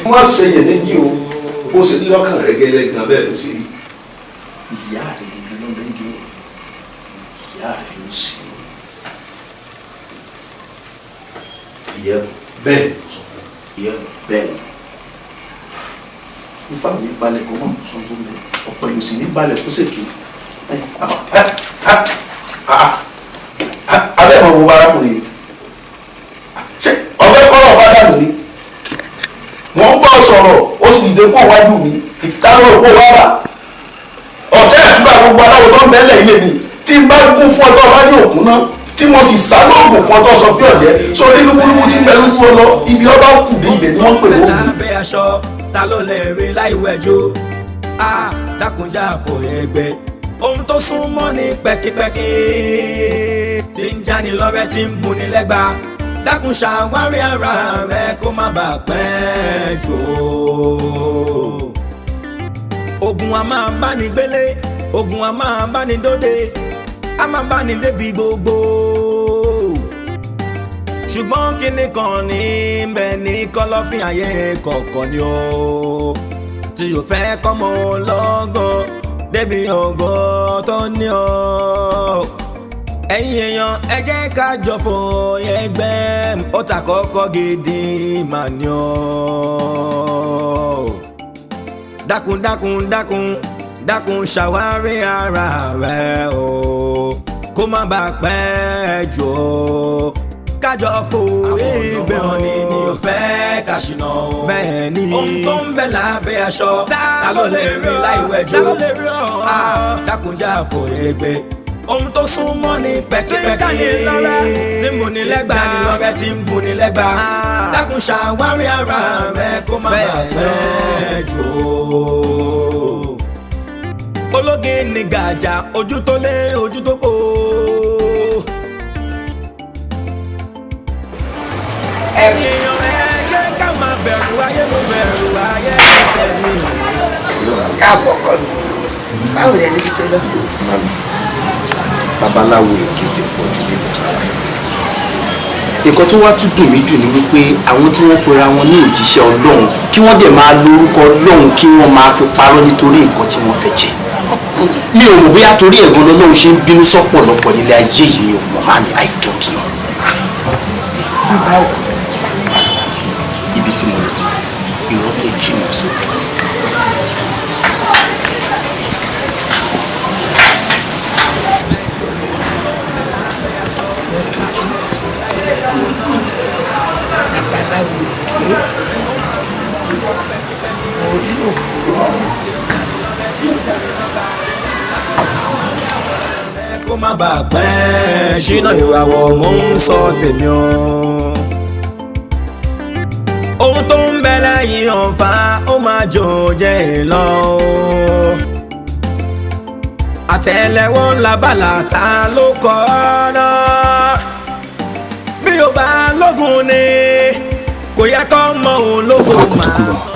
wọ́n ṣe iyèméjì o bó ṣe ní lọ́kàn rẹ̀ gẹ́lẹ́ gan bẹ́ẹ̀ ló ṣe rí. ìyá rẹ̀ gbẹ̀gbẹ̀ ló lẹ́yìn o ìyá rẹ̀ ló ṣe é. ìyẹn bẹ́ẹ̀ sọ fún ìyẹn bẹ́ẹ̀ ni. ifá mi balẹ̀ kó mọ̀ sọ tó ń bẹ ọ̀pọ̀ ìlú sì ní balẹ̀ kó ṣèké. abẹ́ mọ̀ wo arákùnrin ṣe ọ̀fẹ́ kọ́lọ̀ fádà lónìí wọ́n ń bọ̀ sọ̀rọ̀ ó sì dìde kó wájú mi ìkárò kó wá bà ọ̀sẹ̀ àtúbà gbogbo aláwọ̀ tó ń bẹ́lẹ̀ ilé mi tí n bá gún fún ọjọ́ bá ní òkú náà tí mo sì sá lóògùn fún ọjọ́ sọ pé ọ̀jẹ́ sórí lúkúlúkú tí ń bẹ lójú ọ lọ ibi ọba kù dé ibẹ̀ ni wọ́n pè lóògùn. lábẹ́ aṣọ ta ló lè rí láì wẹ̀jú dákunjá àfòyẹ ẹgbẹ́ ohun tó súnmọ́ ní pẹ́kípẹ́kí tí ń jáni lọ́rẹ́ tí ń múni lẹ́gba dákun ṣàwárí ara rẹ kó má bàa pẹ́ jù ó. ogun a máa bá ní gbélé ogun a máa bá ní dóde a máa bá ní débi gbogbo ṣùgbọ́n kíní kan ní bẹ́ẹ̀ ní kọ́lọ́fín ayé kọ̀ọ̀kan ni ó tí yóò fẹ́ kọ́mọ lọ́gàn débi ògo tó ní o. Ẹ̀yin èèyàn ẹ jẹ́ ká jọ fòye ẹgbẹ́ ó ta kọ́kọ́ gidi mà ní o. Dákun dákun dákun dákun ṣàwárí ara rẹ o kó má bàa pẹ́ jù o. Kájọ fòye ẹgbẹ́ wọn ni mi ò fẹ́ ká ṣìnà o. Bẹ́ẹ̀ ni ohun tó ń bẹ lábẹ́ aṣọ ta ló lè rí láì wẹ̀jọ́. Dákun já fòye ẹgbẹ́ ohun tó súnmọ́ ní pẹ́kípẹ́kí tí mo ní lẹ́gbàá ní lọ́rẹ́ tí ń bu ní lẹ́gbàá. Dákun ṣàwárí ara rẹ kó má bàa pẹ́ jù o. Ológe ní gàjà ojú tó lé ojú tó kó. Èèyàn ẹ jẹ́ ká máa bẹ̀rù ayé mo bẹ̀rù ayé tẹ̀mí. Káàbọ̀ kọ́ mi báwo lẹ níbi tó lọ. Mami, babaláwo èké ti pọ̀ jù nínú tàwa yìí. Nǹkan tó wá tún dùn mí jù ni wípé àwọn tí wọ́n pera wọn ní òjíṣẹ́ Ọlọ́run kí wọ́n dẹ̀ máa lo orúkọ Ọlọ́run kí wọ́n máa fi parọ́ nítorí nǹkan tí wọ́n fẹ́ jẹ. Mi ò mọ̀ bóyá torí ẹ̀gbọ́n lọ́lọ́run ṣe ń bínú sọ́pọ̀lọpọ̀ nílé ayé yìí mi ò mọ̀ mami, I don't know. Ibi tí mo lọ irọ́ tó jìnnà sódò. Kó má bàa pẹ́ ṣínà ìràwọ̀ mò ń sọ tèmi o. Ohun tó ń bẹ lẹ́yìn ọ̀fà ó máa jò jẹ́ lọ o. Àtẹ́lẹwọ́ labala ta ló kọ́ ọ́nà. Bí o bá lógun ni kò yẹ kó mọ òun lógo máa sọ.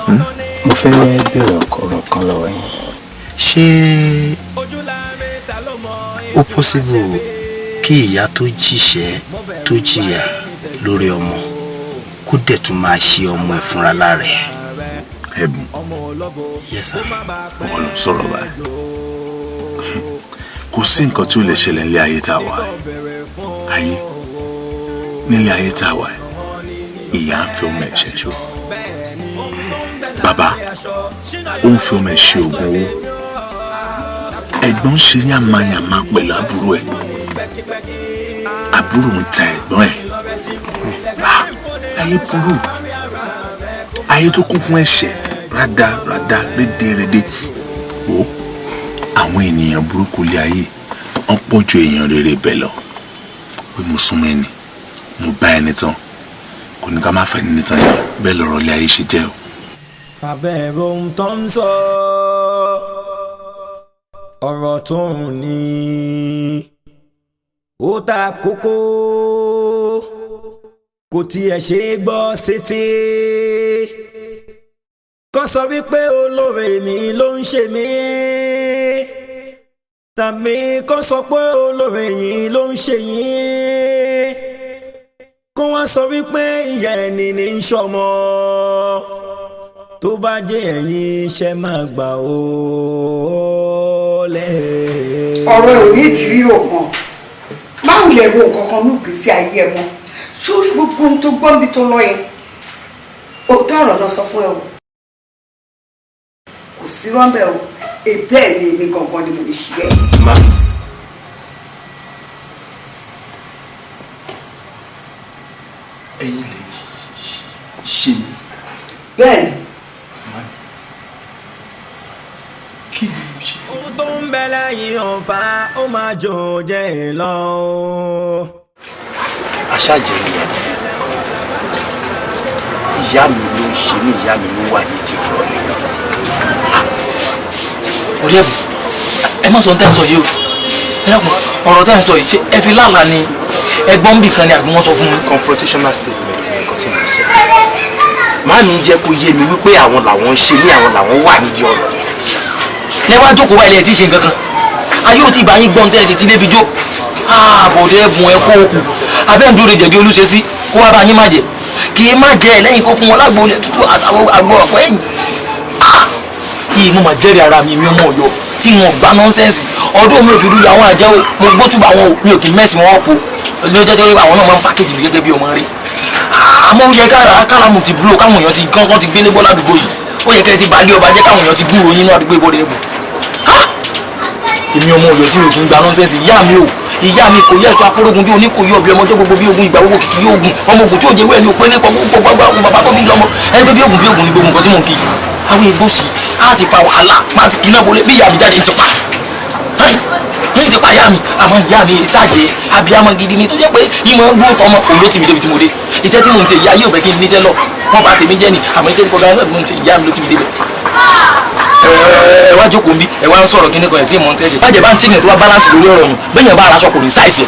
Mo fẹ́ bẹ̀rẹ̀ ọ̀rọ̀ kan lọ́wọ́ yín. Ṣé ó possible kí ìyá tó jìṣẹ́ tó jìyà lórí ọmọ kó dẹ̀ tún máa ṣe ọmọ ẹ̀ fúnra lára ẹ̀? Ẹ̀bùn. Yes sir. Wọ́n ló sọ̀rọ̀ báyìí. Kò sí nǹkan tí ó lè ṣẹlẹ̀ nílé ayé tá a wà. Ayé nílé ayé tá a wà. Ìyá ń fi ọmọ ẹ̀ ṣẹ̀ṣọ́. Bàbá ó ń fi ọmọ ẹ̀ ṣe oògùn owó. Ẹ̀gbọ́n ṣe yàmáyàmá pẹ̀lú àbúrò ẹ̀. Àbúrò ń ta ẹ̀gbọ́n ẹ̀. Ayé burú. Ayé tó kún fún ẹ̀ṣẹ̀ rádaràda rédèrèdè. Wò àwọn ènìyàn burúkú lé ayé wọ́n pọ̀ ju èèyàn rere bẹ́ẹ̀ lọ. Pé mo súnmọ́ ẹni mo bá ẹni tán kò ní ká má fẹ́ ní tán yẹn bẹ́ẹ̀ lọ́rọ̀ lé ayé ṣe jẹ́ o. Àbẹ̀rù ohun tó ń sọ ọ̀rọ̀ tó ń ní ó ta kókó kò tiẹ̀ ṣe é gbọ́ sétí. Kàn sọ wípé olóore mi ló ń ṣe mí tàbí kàn sọ pé olóore yìí ló ń ṣe yín kó wá sọ wípé ìyá ẹni ní í ṣọmọ tó bá jẹ́ ẹ̀yin iṣẹ́ máa gbà ó lẹ̀. ọ̀rọ̀ ẹ̀ ò ní ìdírírò kan báwo lè ro nǹkan kan ní ìgbésí ayé ẹ mọ́ sórí gbogbo ohun tó gbọ́n bí tó lọ yẹn òótọ́ ọ̀rọ̀ lọ sọ fún ẹ o kò sí rọ́ńbẹ́ o èbẹ́ ẹ̀ ni èmi gangan ni mo lè ṣí ẹ. ẹ̀yin lè ṣe mí. bẹ́ẹ̀ni. kí ni mo ṣe fún. ohun tó ń bẹ lẹ́yìn ọ̀fà ó máa jò jẹ́ lọ. aṣáájẹ ìyá mi ló ń ṣe mí, ìyá mi ló wà nídìí ọ̀rọ̀ mi. orí ẹ̀bùn ẹ má sọ tẹ́ ń sọ yìí o ẹ dàpọ̀ ọ̀rọ̀ tẹ́ ń sọ yìí ṣé ẹ fi lálàá ni ẹgbọ́n bì kan ni àbí wọ́n sọ fún mi. confrontational statement ni nǹkan tí mo sọ. Màámi jẹ́ kó yé mi wípé àwọn làwọn ń ṣe mí, àwọn làwọn wà nídìí ọ̀rọ̀ mi. ẹ wá jókòó báyìí ẹ ti ṣe nǹkan kan ayé ò tí ì bá yín gbọ́n tẹ́ ẹ sì ti débi jó àbọ̀dé ẹ̀bùn ẹ kó okù abẹ́ǹdúró jẹ̀bi olúṣe sí kó wá bá yín má jẹ kì í má jẹ ẹ lẹ́yìn kó fún wọn lágbo ilẹ̀ tútù àtàwọn àgbo ọ̀pọ̀ ẹ̀yìn yìí mo máa jẹ́rìí ara mi ọmọ Ọ̀yọ́ tí wọn gbá nọ́nsẹ́ǹsì ọdún mi ò fi dúró àwọn àjẹ́ o mo gbótùbà wọn o mi ò kì í mẹ́sì wọn po lọ́jọ́ tó àwọn náà máa ń pàkéjì mi gẹ́gẹ́ bí ọmọ rí àmọ́ ó yẹ kálámù ti búrò káwọn èèyàn ti kán ti gbélé bọ́ ládùúgbò yìí ó yẹ kẹ́ ti balẹ̀ ọba jẹ́ káwọn èèyàn ti gbúrò yín náà àdúgbò ìbọ̀dẹ̀ ẹ̀bùn èmi ọmọ Ọ̀yọ́ tí mi ò kì í gba nọ́nsẹ́ǹsì ìyá mi kò yẹ ẹ̀sọ́ akórógun bí oníkòyí ọ̀bí ọmọdé gbogbo bí ogun ìgbà gbogbo kìkì ogun ọmọ ogun tí ò jẹ́ wẹ́ẹ̀ ní òpé nípa gbogbo bàbá tó bí lọ́mọ ẹgbẹ́ bí ogun ní gbogbo nǹkan tí mò ń kí àwọn ègbó sí á ti fa wàhálà má ti kíná bolé bí ìyá mi jáde ti pa ní ti pa ìyá mi àmọ́ ìyá mi ìtàjẹ́ abiyamọ gidi ni tó jẹ́ pé ìmọ̀ ń gbó tọmọ òun ló ti mi débi tí mo dé iṣẹ́ tí mò ń ṣe ìyá yóò fẹ́ kí n níṣẹ́ lọ wọ́n bá tèmi jẹ́ ni àmọ́ iṣẹ́ tí kò gbà náà mò ń ṣe ìyá mi ló ti mi débẹ̀ ẹ wá jókòó nbí ẹ wá ń sọ̀rọ̀ kíní kan ẹ̀ tí mò ń tẹ́sí bájẹ̀ bá ń tíyẹn tó wá balance lórí ọ̀rọ̀ yẹn bẹ́yẹn bá aṣọ kò ní sáìsì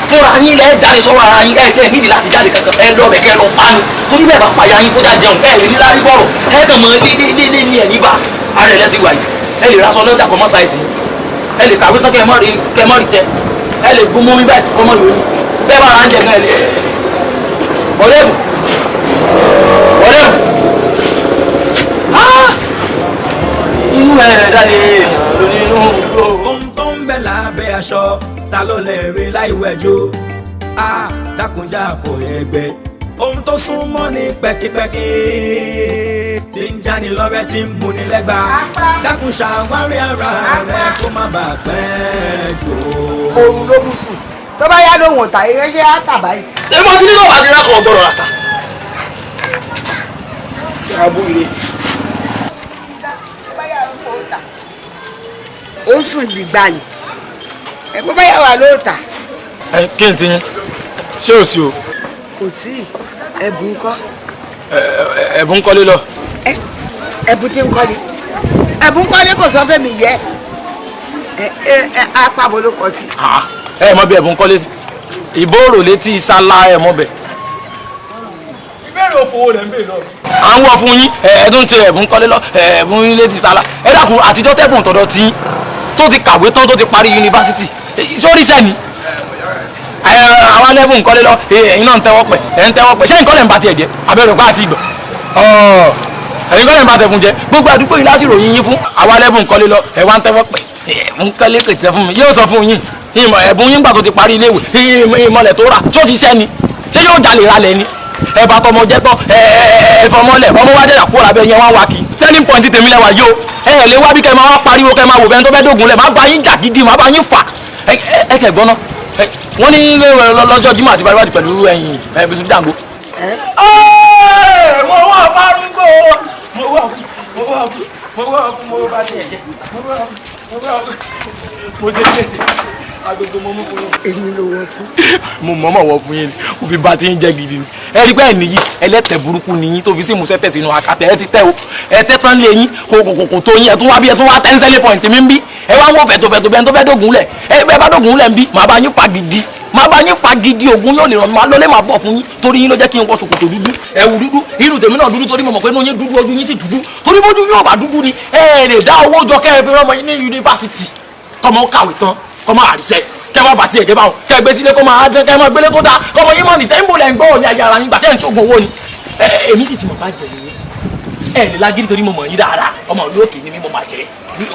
fúnra yín lẹ jáde sọ̀rọ̀ ara yín ẹ tẹ́ ẹ nídìí láti jáde kankan ẹ lọ bẹ̀ kẹ́ lọ pa ni torí bẹ́ẹ̀ bá payá yín kó jáde jẹun ẹ lè ní lárí bọ̀rọ̀ ẹ kàn mọ́ lé ní ẹ̀ níbà ara ẹ̀ lẹ́ ti wà yìí ẹ lè raṣọ lọ́jà kọ́ mọ́ sáìsì ẹ lè kàwé tán kẹ́ mọ́ rí tẹ ẹ lè gún mọ́mí báyìí kọ́ mọ́ yòó bẹ́ẹ̀ bá ara ń jẹ gan ẹ lè ọ̀rẹ́bù inú ẹ̀ dáre lónínú ló. ohun tó ń bẹ lábẹ́ aṣọ ta ló lè rí láì wẹ̀jú dákunjà fò ẹgbẹ́ ohun tó sún mọ́ ní pẹ́kípẹ́kí tí ń jáni lọ́rẹ́ tí ń múni lẹ́gba dákun ṣàwárí ara rẹ kó má bàa pẹ́ jù. oorun ló mú sùn tó bá yá lóhùn ọ̀tá ìrẹsẹ̀ á tà báyìí. èmo ti ní lọ́wọ́ àti rẹ́kọ̀ ọ̀gbọ́dọ̀ rà ká. abúlé. ó sùn dìgbà yìí ẹ bó bá yà wà lóòótá. ẹ kí n ti yín ṣé ò sí o. kò sí ẹ̀bùn kọ́. ẹ̀bùn kọ́lé lọ. ẹ̀bùn tí ń kọ́lé ẹ̀bùn kọ́lé kò sọ fẹ́mi yẹ apábọ̀ ló kọ sí. ẹ mọ bí ẹ̀bùn kọ́lé sí ìbòrò létí ìsálá ẹ mọ bẹ. ìbéèrè òfowó rẹ̀ ń bè lọ. à ń wọ fún yín ẹ̀ẹ́dún ti ẹ̀bùn kọ́lé lọ ẹ̀bùn yín létí ìsálá ẹ dákun àtijọ́ tẹ́bùn tọ̀dọ̀ tí tó ti kàwé tán tó ti parí yunifásitì sórí sẹ́ni àwọn ẹlẹ́bùn nǹkan lé lọ ẹ̀yin náà ń tẹ́wọ́ pẹ̀ ẹ̀ ń tẹ́wọ́ pẹ̀ ṣé nǹkan lẹ̀ ń bá tiẹ̀ jẹ́ abẹ́rẹ́ òpá àti ìgbọ̀ ẹ̀yin nǹkan lẹ̀ ń bá tẹ̀kùn jẹ́ gbogbo àdúgbò yìí lásìrò yín yín fún àwọn ẹlẹ́bùn nǹkan lé lọ ẹ̀ wá ń tẹ́wọ́ pẹ̀ nǹkan lé kẹ̀tẹ́ fún mi yóò sọ fún yín ẹ̀bùn yín gbà tó ti parí iléèwé ìmọ̀lẹ̀ tó rà tó ti sẹ́ni ṣé yóò jalè ralẹ̀ ni ẹ bá tọmọ jẹ tán ẹ fọmọlẹ̀ ọmọ wa jẹ́jà kúrò lábẹ́ yẹn wá wá kí selling point tèmi lẹ́wà yóò ẹ lè wá bí kẹ́ máa wá pariwo kẹ́ máa wò bẹ́ẹ̀ tó fẹ́ dógun lẹ̀ máa bá yín jà gidi máa bá yín fà ẹ tẹ̀ gbọ́ná wọ́n ní lọ́jọ́ Jímọ̀ àti bàbá pẹ̀lú ẹ̀yìn bisu jango. mo wà fárúgbó mo bá tiẹ̀ jẹ́ mo jẹ́ tètè agogo mo mú fún yín. èmi ló wọ fún. mo mọ̀mọ́ wọ fún yín ni mo fi bá ti ń jẹ́ gidi ni ẹ rí bẹ́ẹ̀ nìyí ẹlẹ́tẹ̀ burúkú nìyí tó fi sí ìmúṣẹ́ tẹ̀sí inú akátẹ́ ẹ ti tẹ́ o ẹ tẹ́ tán lé yín kò tó yín ẹ tún wá bí ẹ tún wá ten selling point mi ń bí ẹ wá wọ́n fẹ̀tọ̀fẹ̀tọ̀ bẹ́ẹ̀ tó fẹ́ dógun lẹ̀ ẹ bẹ́ẹ̀ bá dógun lẹ̀ ń bí màá bá yín fa gidi máa bá yín fa gidi ogun yóò lè ràn mí máa lọlé máa bọ̀ fún yín torí yín ló jẹ́ kí n wọ ṣòkòtò dúdú ẹ̀wù dúdú irú tèmi náà dúdú torí mo mọ̀ pé inú yín dúdú ojú yín sì dúdú torí bójú yóò bá dúdú ni ẹ lè dá owó jọ kẹ́ ẹ fi rọ́mọ yín ní yunifásitì kọ́mọ kàwé tán kọ́mọ àrísẹ́ kẹ́ wọ́n bá tiẹ̀ jẹ́ báwọn kẹ́ gbé sílé kọ́mọ adé kẹ́ mọ́ gbélé tó dáa kọ́mọ yín mọ̀ ní sẹ́yìn bòlẹ̀ ń gbọ́ ní ayé ara yín gbàṣẹ́ ń ṣoògùn owó ni èmi sì ti mọ̀ bá jẹ nìyẹn ẹ lè lágídí torí mo mọ̀ yín dáadáa ọmọ ìlú òkè ni mi mo bàjẹ́ ní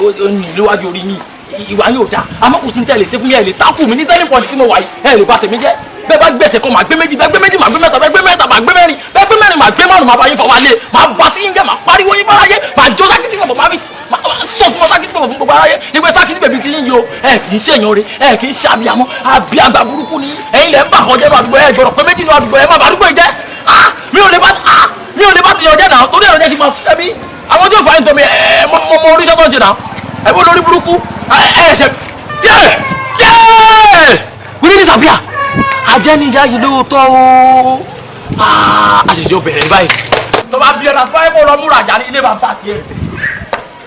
ìléwájú orí yín ìwà yóò dáa àmọ́ kò sí ní tẹ́lẹ̀ ṣe fún mi ẹ lè tákù mi ní selling point tí mo wà yìí ẹ lè bá tèmi jẹ́ bẹ́ẹ̀ bá gbèsè kan màá gbé méjì bẹ́ẹ̀ gbé méjì màá gbé mẹ́ta bẹ́ẹ̀ gbé mẹ́ta màá gbé mẹ́rin bẹ́ẹ̀ gbé mẹ́rin màá gbé márùn màá bá yín fọwọ́ alẹ́ màá bá tí yín jẹ́ màá pariwo yín fáráyé màá jó sákìtì bàbá bá mi màá sọ fún sákìtì bàbá fún gbogbo aráyé ìwé sákìtì bèbí tí yín yo ẹ kì í ṣèyàn re ẹ kì í ṣàbíamọ àbíàgbà burúkú ni ẹ̀yin lẹ ń bà kọjá nínú àdúgbò ẹ gbọ́dọ̀ pé méjì nínú àdúgbò ẹ má bà àdúgbò yìí jẹ́ mi ò lè bá ti ọjọ́ náà torí ẹ̀rọ jẹ́ kí n máa ṣiṣẹ́ bí àwọn tí ò fà ń tọ́ mi mo oríṣẹ́ tó ń ṣe náà ẹ bó lórí burúkú ẹ ṣe wíní ní sàbíà ajẹ́niyá yìí lóòótọ́ o àṣìṣe obìnrin báyìí tó bá bí ọ̀nà fáyé kó lọ múra àjà ní ilé bàbá tiẹ̀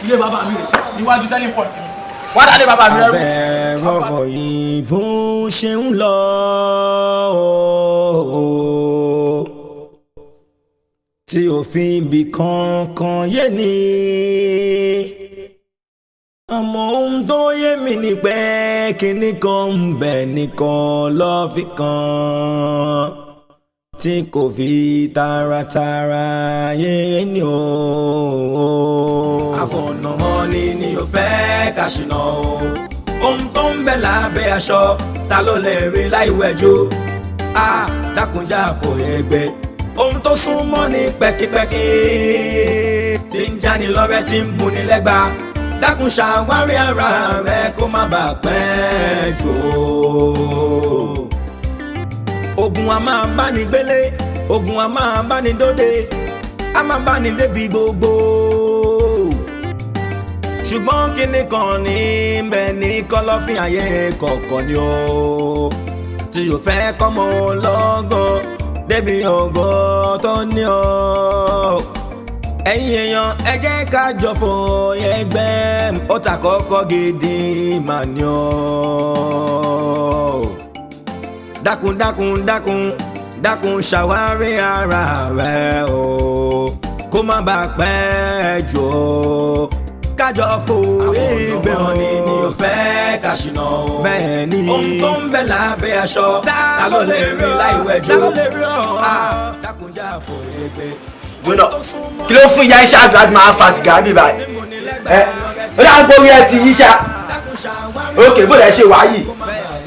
ilé bàbá mi rè níwájú selling point mi wá dálé bàbá mi rẹ. abẹ́rọ̀rọ̀ yìí bó ṣe ń lọ tí òfin bì kankan yé ni àmọ́ ohun tó yé mi ni pé kinní kan ń bẹ nìkan lọ́ọ́ fi kan tí kò fi taratara yé ni o. àfọ̀nàmọ́ fẹ́ ká ṣìnà o ohun tó ń bẹ lábẹ́ aṣọ ta ló lè rí láì wẹ̀jú dákunjà fòye gbé ohun tó súnmọ́ ní pẹ́kípẹ́kí tí ń jáni lọ́rẹ́ tí ń buni lẹ́gba dákun ṣàwárí ara rẹ kó má bàa pẹ́ jù o. ogun a máa bá ní gbélé ogun a máa bá ní dóde a máa bá ní débi gbogbo ṣùgbọ́n kíní kan ní bẹ́ẹ̀ ní kọ́lọ́fín ayé kọ̀ọ̀kan ni o tí yóò fẹ́ kọ́mọ lọ́gọ́ débi ògo tó ní o. ẹ̀yin èèyàn ẹ jẹ́ ká jọ fòye gbẹ́ ó ta kọ́kọ́ gidi mà ní o. dákun dákun dákun dákun ṣàwárí ara rẹ o kó má bàa pẹ́ jù o. kájọ fòye gbẹ́ ọ ní ni ò fẹ́ ká ṣìnà o. bẹ́ẹ̀ ni ohun tó ń bẹ lábẹ́ aṣọ ta ló lè rí láì wẹ̀jú. dákunjà fòye gbẹ́. jóná kí ló fún ìyá iṣẹ́ láti máa fa sìgá bí báyìí ó dà ń gbórí ẹ ti yíṣà òkè bó lẹ ṣe wáyìí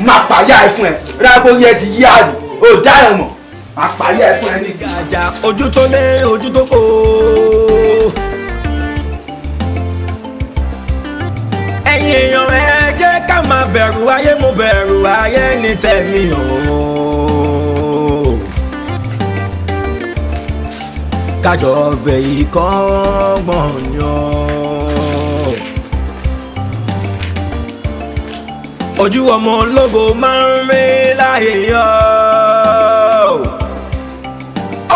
máa pààyà ẹ fún ẹ ó dà ń gbórí ẹ ti yí àlù ó dáyọ̀ mọ̀ máa pààyà ẹ fún ẹ ní. gàjà ojú tó lé ojú tó kó. ẹ̀yin èèyàn ẹ jẹ́ ká máa bẹ̀rù ayé mo bẹ̀rù ayé ní tẹ̀mí o. kájọ fèyí kọ́gbọ̀n yan. ojú ọmọ ológo máa ń rí láyé yọ.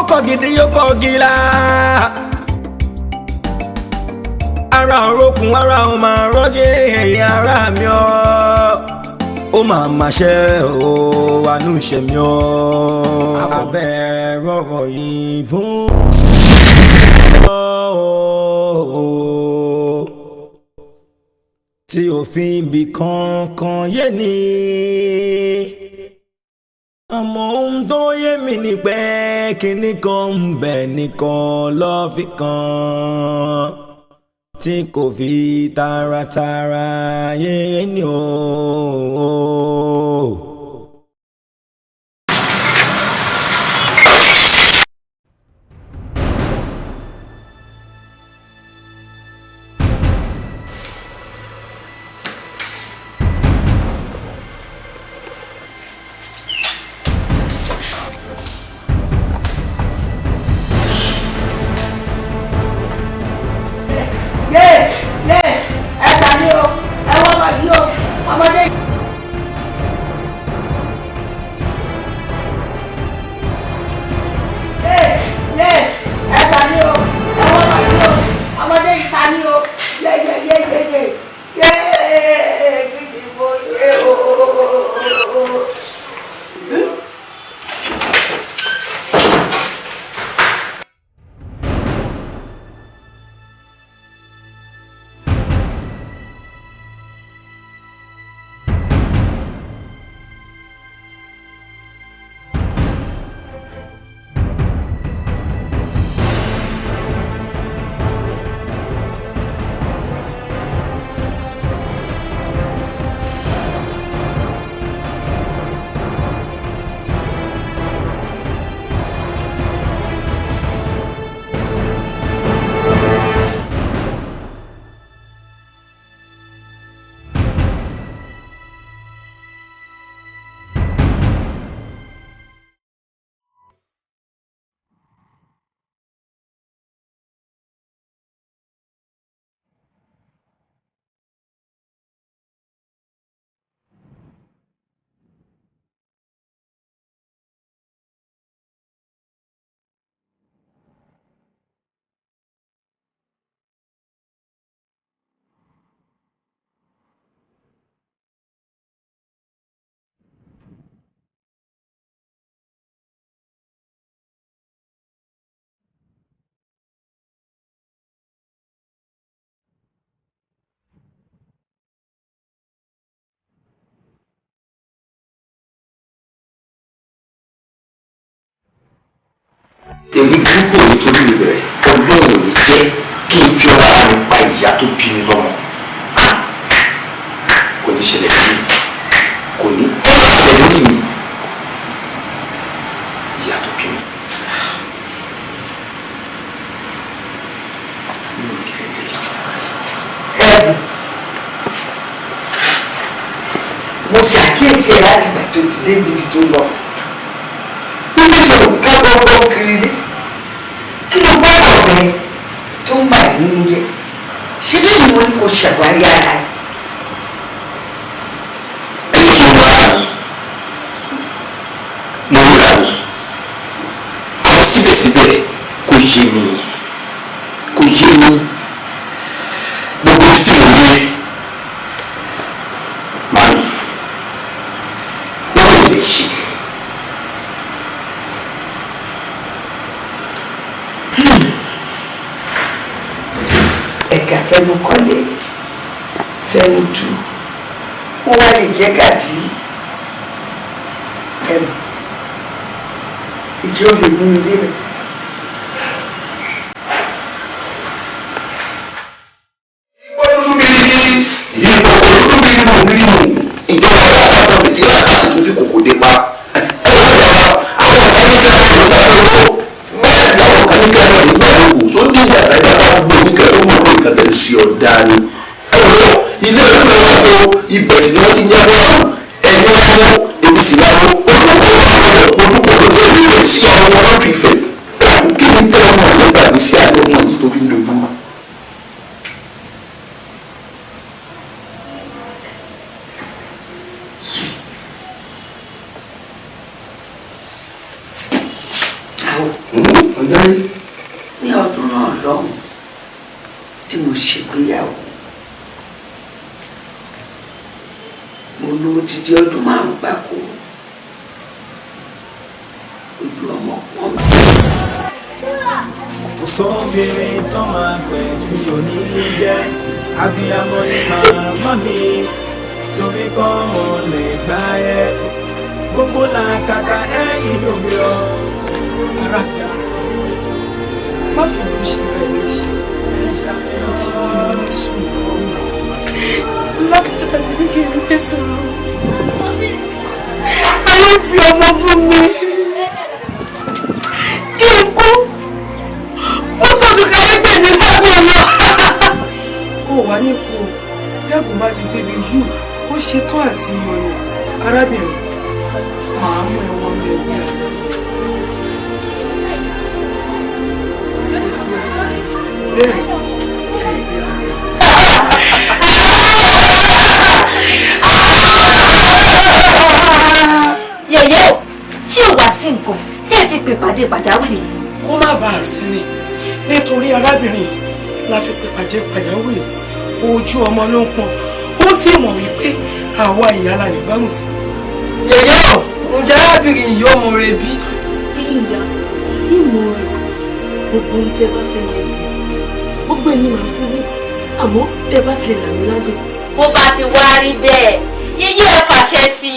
ọkọ̀ gidi yóò kọ́ gíla. ara òrókùn ara ò máa rọ́gé ẹ̀yìn ara mi ọ́. ó máa ma ṣe o wánú ṣe mi ọ́. abẹ́ rọ̀rọ̀ yìnbó. tí òfin ibì kankan yé ni àmọ́ ohun tó yé mi ni pé kinní kan ń bẹ nìkan lọ́ọ́ fi kan tí kò fi taratara yé ni o. èmi dúpọ̀ nítorí ìbẹ̀rẹ̀ ọlọ́run ò ní fẹ́ kí n fi ọwọ́ mi pa ìyá tó bí mi lọ́mọ ìfẹ́ láti gbà tó ti dé níbi tó lọ. Níbi tó ká gbogbo kiri ní. Kí ló bá ọ̀rẹ́ tó ń bà nínú jẹ́? Ṣé bẹ́ẹ̀ ni wọ́n kò ṣàwárí ara rẹ̀? Síbẹ̀síbẹ̀ kò yé mi gbogbo tí mo rí máa ń wọ́n lè ṣe. Ẹ̀ka fẹnu kọ́lé fẹnu tú wọ́n wá lè jẹ́ gàdí ẹ̀mù ìjọ lè mú mi débẹ̀. Tí wàá kà tó fi kòkò dé pa àwọn ọmọ nígbà tí wọ́n bá lọ́wọ́ lọ́wọ́ kan nígbà náà nígbà náà wò tó nígbà tàbí àwọn gbé nígbà tó mọ̀ pé nǹkan tẹ̀ sí ọ̀dà ni. Ilé ìwé wọn lọ ibẹ̀ tí wọ́n ti jábọ̀ sùn ẹni wọn èmi sì láwọn olùkọ́ lórí sí ọmọ lórí ìfẹ́ kí ni tẹ́ ọmọ nígbà ní sí àlọ́ wọn yìí tó fi ń dojú. Ní ọdún náà lọ́hùn tí mo ṣègbéyàwó mo lò odidi ọdún 5 gbáko ojú ọmọ pọ́n mi. Kò sóbìnrin tó máa pẹ̀ tí ò ní jẹ́ abiyamọ ní màmá mi torí kọ́ mo lè gbá ẹ gbogbo làkàkà ẹ̀yìn lómi ọ̀ ara kìá. Má fi lè ṣe rẹ̀ léṣe. Láti jẹ́ kàtí ní kí n ké sọ̀rọ̀. Ayé fi ọmọ fún mi. Kí n kú. Ó sọ̀tún ká ẹgbẹ́ mi sábẹ̀ lọ. Ó wà ní ipò tí àgùn bá ti débi yìí, ó ṣe tán àti yọ̀yọ̀. Arábìnrin, màá mú ẹ̀wọ̀n mi ẹ̀gbẹ́ rẹ̀. Yẹ̀yẹ́ o, ṣé ò wá sí nǹkan tí ẹ fi pè pàdé pàjáwìrì? Kó má bàa sí ni nítorí arábìnrin la fi pè pàdé pàjáwìrì ojú ọmọ ló ń pọn ó sì mọ̀ wípé àwa ìyá la lè gbárùn sí. Yẹ̀yẹ́ o, ǹjẹ́ arábìnrin yìí ó mọ rẹ bí? Ìyá ìmọ̀ rẹ̀ gbogbo ń tẹ́ bá fẹ́ yẹ gbogbo ẹni máa fún mi àmọ́ tẹ́ bá ti lè là mí lábẹ́. Bó bá ti wá rí bẹ́ẹ̀ yẹ́yẹ́ ẹ fàṣẹ sí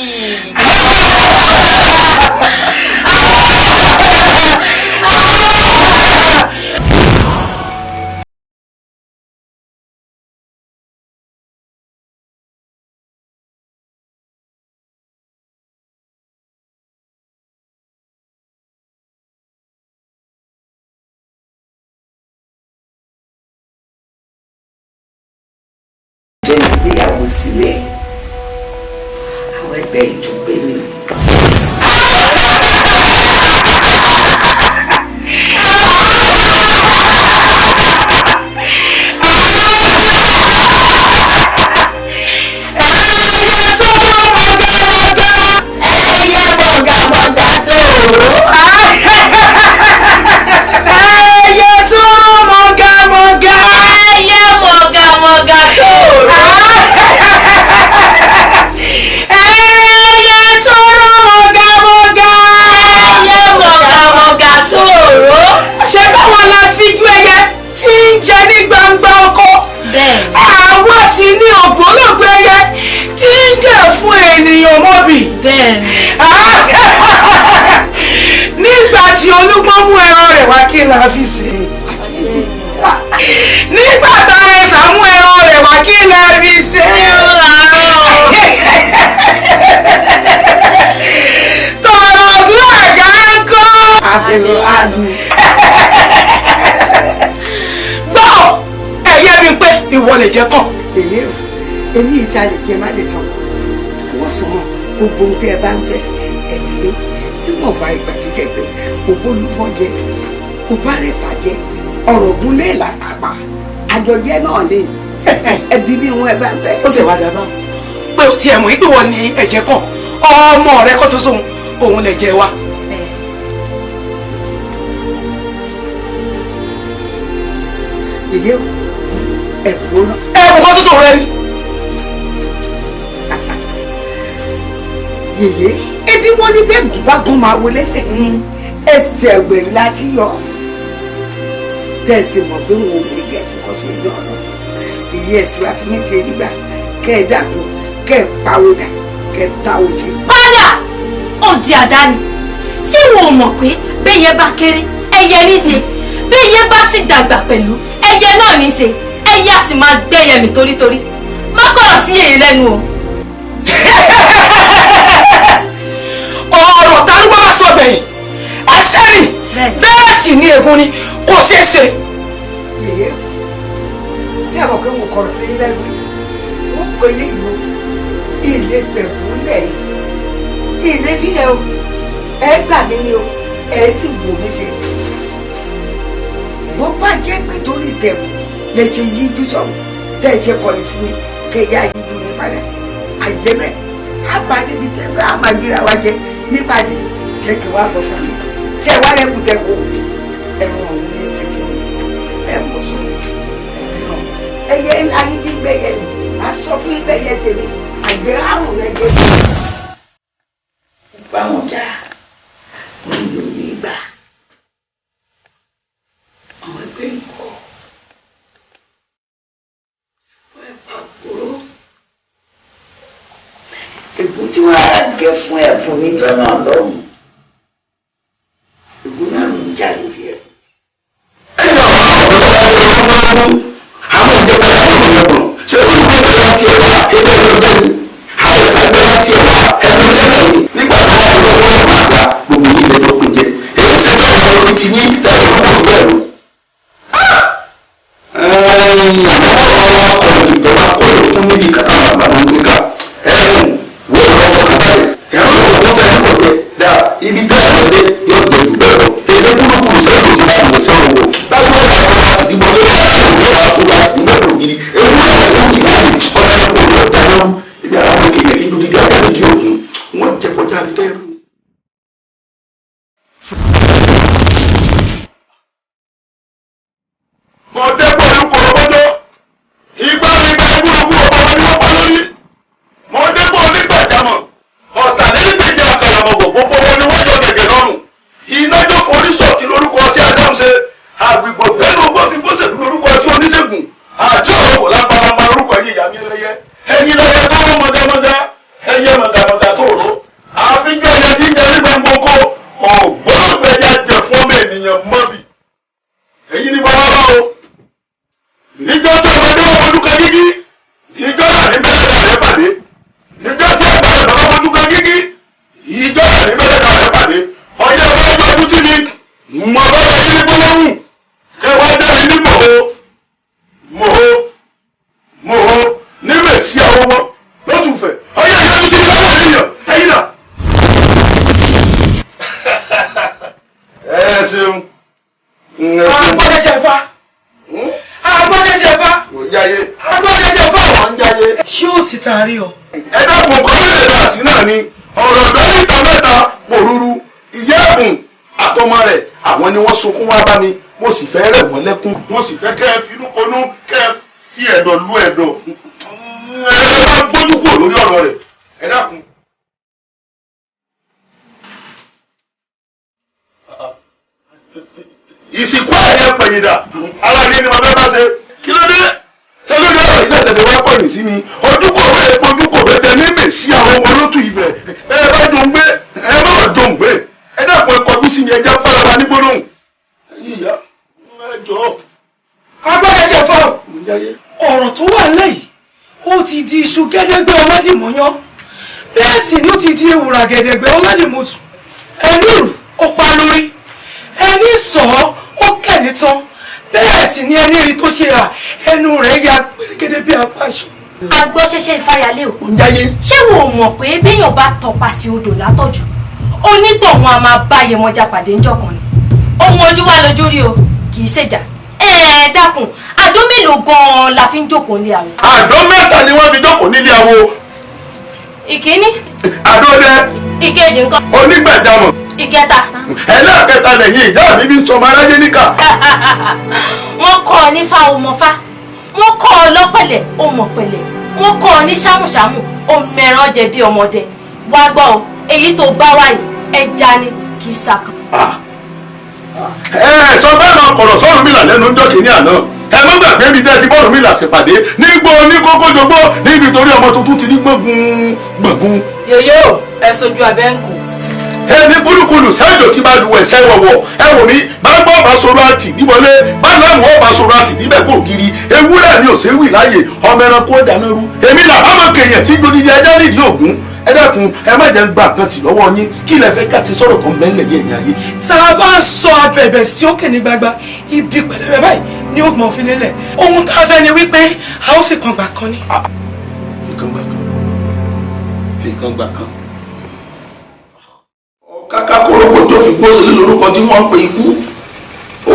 ìgbéyàwó sílẹ̀ àwọn ẹgbẹ́ ìjọgbé mi. Nígbà tí Olúgbọ́n mú ẹran rẹ̀ wá kí la fi sè é. Nígbà t'Arẹsà mú ẹran rẹ̀ wá kí la fi sè é. Tọ̀rọ̀ ọdún àga ń kọ́. Àfihàn àánú. Gbọ́ ẹ̀yẹ́ mi pé ìwọ lè jẹ́ kàn. Èyí o, èmi ìta lè jẹ má lè sọ. Wọ́n sọ wọn. gbogbo ohun tí ẹ bá ń fẹ́ ẹ̀mí mi níwọ̀nba ìgbà tó jẹ́ pé mo bólúmọ́ jẹ mo bá rẹ̀ sá jẹ ọ̀rọ̀ gúnlé làkàpà àjọjẹ náà ni ẹbí bí wọn ẹ bá ń fẹ́. ó ti wá dábàá pé o tiẹ̀ mọ̀ ìpè wọn ní ẹ̀jẹ̀ kan ọmọ rẹ kọ́ tó sóhun òun lè jẹ wa. èyí ẹ̀bùn náà. ẹ̀bùn kan tó sóhun rẹ ni. yèyé ebi wọn ní bẹ́ẹ̀ gùn bá gùn máa wọlé sí ẹsẹ̀ ẹgbẹ̀rún láti yọ tẹ̀sí mọ̀ pé wọn ò lè gẹ̀ kó tó yọ ọ lọ èyí ẹ̀sìn wá fún mi ṣe nígbà kẹ́ ẹ dàpọ̀ kẹ́ ẹ pàwọ́dà kẹ́ ẹ ta òjì. padà òdì àdáni ṣé wọn ò mọ̀ pé bẹ́yẹ bá kéré ẹyẹ ní í ṣe bẹ́yẹ bá sì dàgbà pẹ̀lú ẹyẹ náà ní í ṣe ẹyẹ á sì máa gbẹ́yẹ mi torítorí má kọ̀rọ̀ sí èyí lẹ́nu o. ọ̀rọ̀ tálúgbọ́ bá sọ gbẹ̀yìn àṣẹ́rì bẹ́ẹ̀ sì ní ègún ni kò ṣeé ṣe. yèyé sí àwọn pé mo kọ̀rọ̀ sí lẹ́nu ó kọ ilé ìlú ilé fẹ̀gúnlẹ̀ ilé fílẹ̀ o ẹ gbà mí ni o ẹ sì wò mí ṣe wọ́n bá jẹ́ pé torí tẹ̀wọ̀ lè ṣe yíjú sọ̀rọ̀ tẹ̀ ṣe kọ̀ ìsinmi kẹ̀yà yíjú ní padà àjẹmẹ́ àbádébi tẹ̀wọ́ àmàgbéra wa jẹ nípàdé ṣé kí wàá sọ fún mi ṣé wàá rẹ́kù tẹ̀kọ́ ẹ̀rọ ọ̀hún ní ti fi ẹ̀ mọ̀ sọ̀rọ̀ ẹ̀yẹ ayé ti gbẹ̀yẹ ni a sọ fún ìgbẹ̀yẹ tèmi àgbẹ̀ àrùn lẹ́gbẹ̀ẹ́ mi. báwọn já lóyún ní ìgbà àwọn ẹgbẹ́ ìkọ́ ṣùgbọ́n ẹ̀pà kúrò ègún tí wọ́n á gé fún ẹ̀fún níjọ́ náà lọ́hùn ègún náà ló ń jà lórí ẹ̀. ìsìnkú ààrẹ pẹ̀yìndà ara ilé ni mo fẹ́ bá ṣe kí ló dé ṣé lórí ọ̀rọ̀ ìgbà tẹ̀sẹ̀ wá pẹ̀yìn sí mi ojúkò bẹ́ẹ̀ ojúkò bẹ́ẹ̀ tẹ ní mèsì àwọn ọmọ olótù ibẹ̀ ẹ bá jọ ń gbé ẹ má jọ ń gbé ẹ dẹ́kun ẹ kọjú sí mi ẹ jẹ́ pálábá ní gbólóhùn ẹ̀yin ìyá ẹ jọ. agbọ́dọ̀ ṣe fọ́ ọ̀rọ̀ tó wà lẹ́yìn ó ti di iṣu gẹ́gẹ́gbẹ́ ọmọdémọ́yán bẹ́ẹ̀ sì ló ti di ewùrà gẹ̀dẹ̀gbẹ́ ọmọdémọ́tù ẹni rù ó pa lórí ẹni sọ ó kẹ̀lé tán bẹ́ẹ̀ sì ni ẹni rí tó ṣe rà ẹnu rẹ̀ ya pẹ̀lẹ́gẹ́dẹ́ bí apáṣọ agbọ́ ṣẹ̀ṣẹ̀ ìfàyàlẹ́ o. ń jáyé. ṣé wo mọ̀ pé béèyàn bá tọpasẹ̀ odò látọ̀jù onítọ̀hún a máa bá Yemọja pàdé ńjọ́ kan ni ohun ojú wa lójú rí o kì í ṣèjà dákun àdó mélòó gan-an la fi ń jókòó nílé àwo. àdó mẹ́ta ni wọ́n fi jókòó nílé àwo. ìkíní. àdódẹ. ìkejì ńkọ́. onígbàjámọ̀. ìkẹta. ẹlẹ́ẹ̀kẹta lẹ́yìn ìyá mi bí ń sọmọ aráyé níkà. wọ́n kọ́ ọ ní fa òmọ̀fá wọ́n kọ́ ọ lọ́pẹ̀lẹ̀ òmọ̀pẹ̀lẹ̀ wọ́n kọ́ ọ ní ṣámùṣámù òmẹ̀rán jẹ bí ọmọdé wá gbọ́ ọ èyí tó bá wáyé ẹja ni kì í sàkàn. Sọ bẹ́ẹ̀ máa kọ̀rọ̀ sọ́run mi là lẹ́nu ọjọ́ kìíní àná ẹ má gbàgbé mi tẹ́ ti bọ́ọ̀rù mi là ṣèpàdé nígbó oníkókójogbó níbi torí ọmọ tuntun ti ní gbọ̀ngùn. yèyé o ẹ sojú abẹ́ ń kù. ẹni kúlùkùlù sẹ́jọ́ tí bá lu ẹ̀sẹ̀ wọ̀wọ̀ ẹ wò mí bá gbọ́ ọba sọ̀rọ̀ àtì níbọlé bá láwọn ọba sọ̀rọ̀ àtì níbẹ̀ kó giri ewúrẹ́ mi ò ṣe wì láàyè ọmọ ẹranko dáná rú èmi làbá máa kèèyàn tí gbódìdí ẹjẹ́ nídìí ògún ẹ dákun ẹ má jẹ́ ń gba nǹkan tì lọ́wọ́ yín kí ilẹ̀ fẹ́ ká ti sọ̀rọ̀ kan bẹ́ẹ̀ lẹ̀ yẹ̀yìn ayé. tá a bá sọ abẹ̀bẹ̀ sí òkè ní gbagba ibi pẹ̀lẹ́bẹ̀ báyìí ni ó mọ̀ fi lélẹ̀ ohun tá a fẹ́ ni wípé a ó fi kan gbà kan ni. fi kan gbà kan. kàkà kórópò tó fi gbó sílẹ̀ lórúkọ tí wọ́n ń pe ikú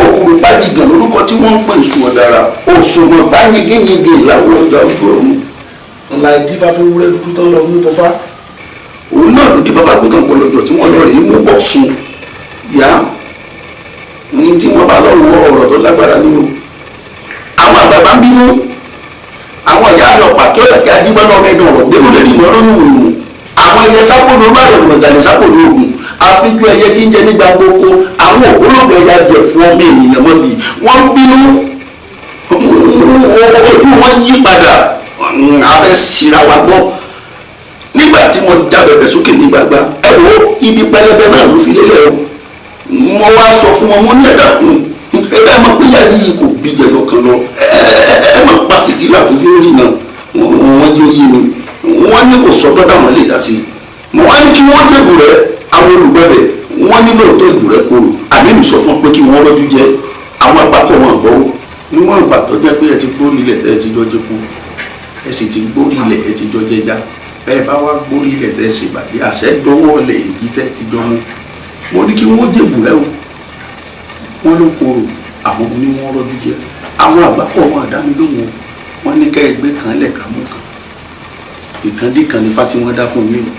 òkúrú bájìgàn lórúkọ tí wọ́n ń pe ìṣù ọ̀dàrà òṣùwọ̀n bá yegeyege ìlàwọ̀ ọjà ojú ọ̀run ńlá ìdífà fi wúrẹ́ dúdú tán lọ mú bọ́fá òun náà ló dífà fàgbọ́n pọ̀lọ́jọ́ tí wọ́n lọ rèé mú bọ̀ sun yá ní tí wọ́n bá lọ́wọ́ ọ̀rọ̀ tó lágbára ní o àwọn àgbàbá ń bínú àwọn ìyá àlọ́ pàtó ẹ̀ka ajígbọ́n náà mẹ́dùn ọ̀rọ̀ gbẹ́rù lè rí wọn lóyún òòrùn àwọn ẹyẹ sápòlù olúwàlẹ̀ ọ̀gbẹ̀gàlẹ̀ sápòlù òògùn àfijọ́ ẹyẹ tí ń jẹ nígbà gbogbo àwọn ògbólógbò ẹyà jẹ fún ọmọ ènìyàn mọ́ bí wọ́n ń bínú ojú wọn yí padà afẹ́ síra wa gbọ́ nígbà tí wọ́n já bẹ̀bẹ̀ sókè ní gbàgbà ẹ wo ibi pẹlẹbẹ náà ló fi lélẹ̀ o mo wá sọ fún wọn mo ní ẹ̀dàkùn ẹ mọ̀ pé yàrá yìí kò bí jẹ lọ́kàn lọ ẹ mọ̀ pa fìtílà tó fi ń rìn náà wọ́n jẹ́ yí mi wọ́n ní kò sọ dọ́dà wọn lè dá sí i mo wá ní kí wọ́n débù rẹ àwọn olùgbẹ́bẹ̀ wọ́n ní lóòótọ́ ìbù rẹ kúrò àmì mi sọ fún pé kí wọ́n rọ́jú jẹ àwọn àgbákò wọn gbọ́ níwọ̀n ìgbà tó jẹ́ pé ẹ ti gbórí ilẹ̀ tẹ́ ẹ ti jọ jẹ́ kú ẹ sì ti gbórí ilẹ̀ ẹ ti jọ jẹ́ já bẹ́ẹ̀ bá wá gbórí ilẹ̀ tẹ́ ẹ sì bàbí àṣẹ dọ́wọ́ lẹ̀ èyí tẹ́ ti jọ mú mo ní kí wọ́n débù rẹ o wọ́n ló kúrò àwọn ní wọ́n rọ́jú jẹ àwọn àgbákò wọn àdámi lóhùn wọn ní kẹ́ ẹ gbé kan lẹ̀ ká mú kan ìkàndínkàn ní fati wọn dá fún mi o.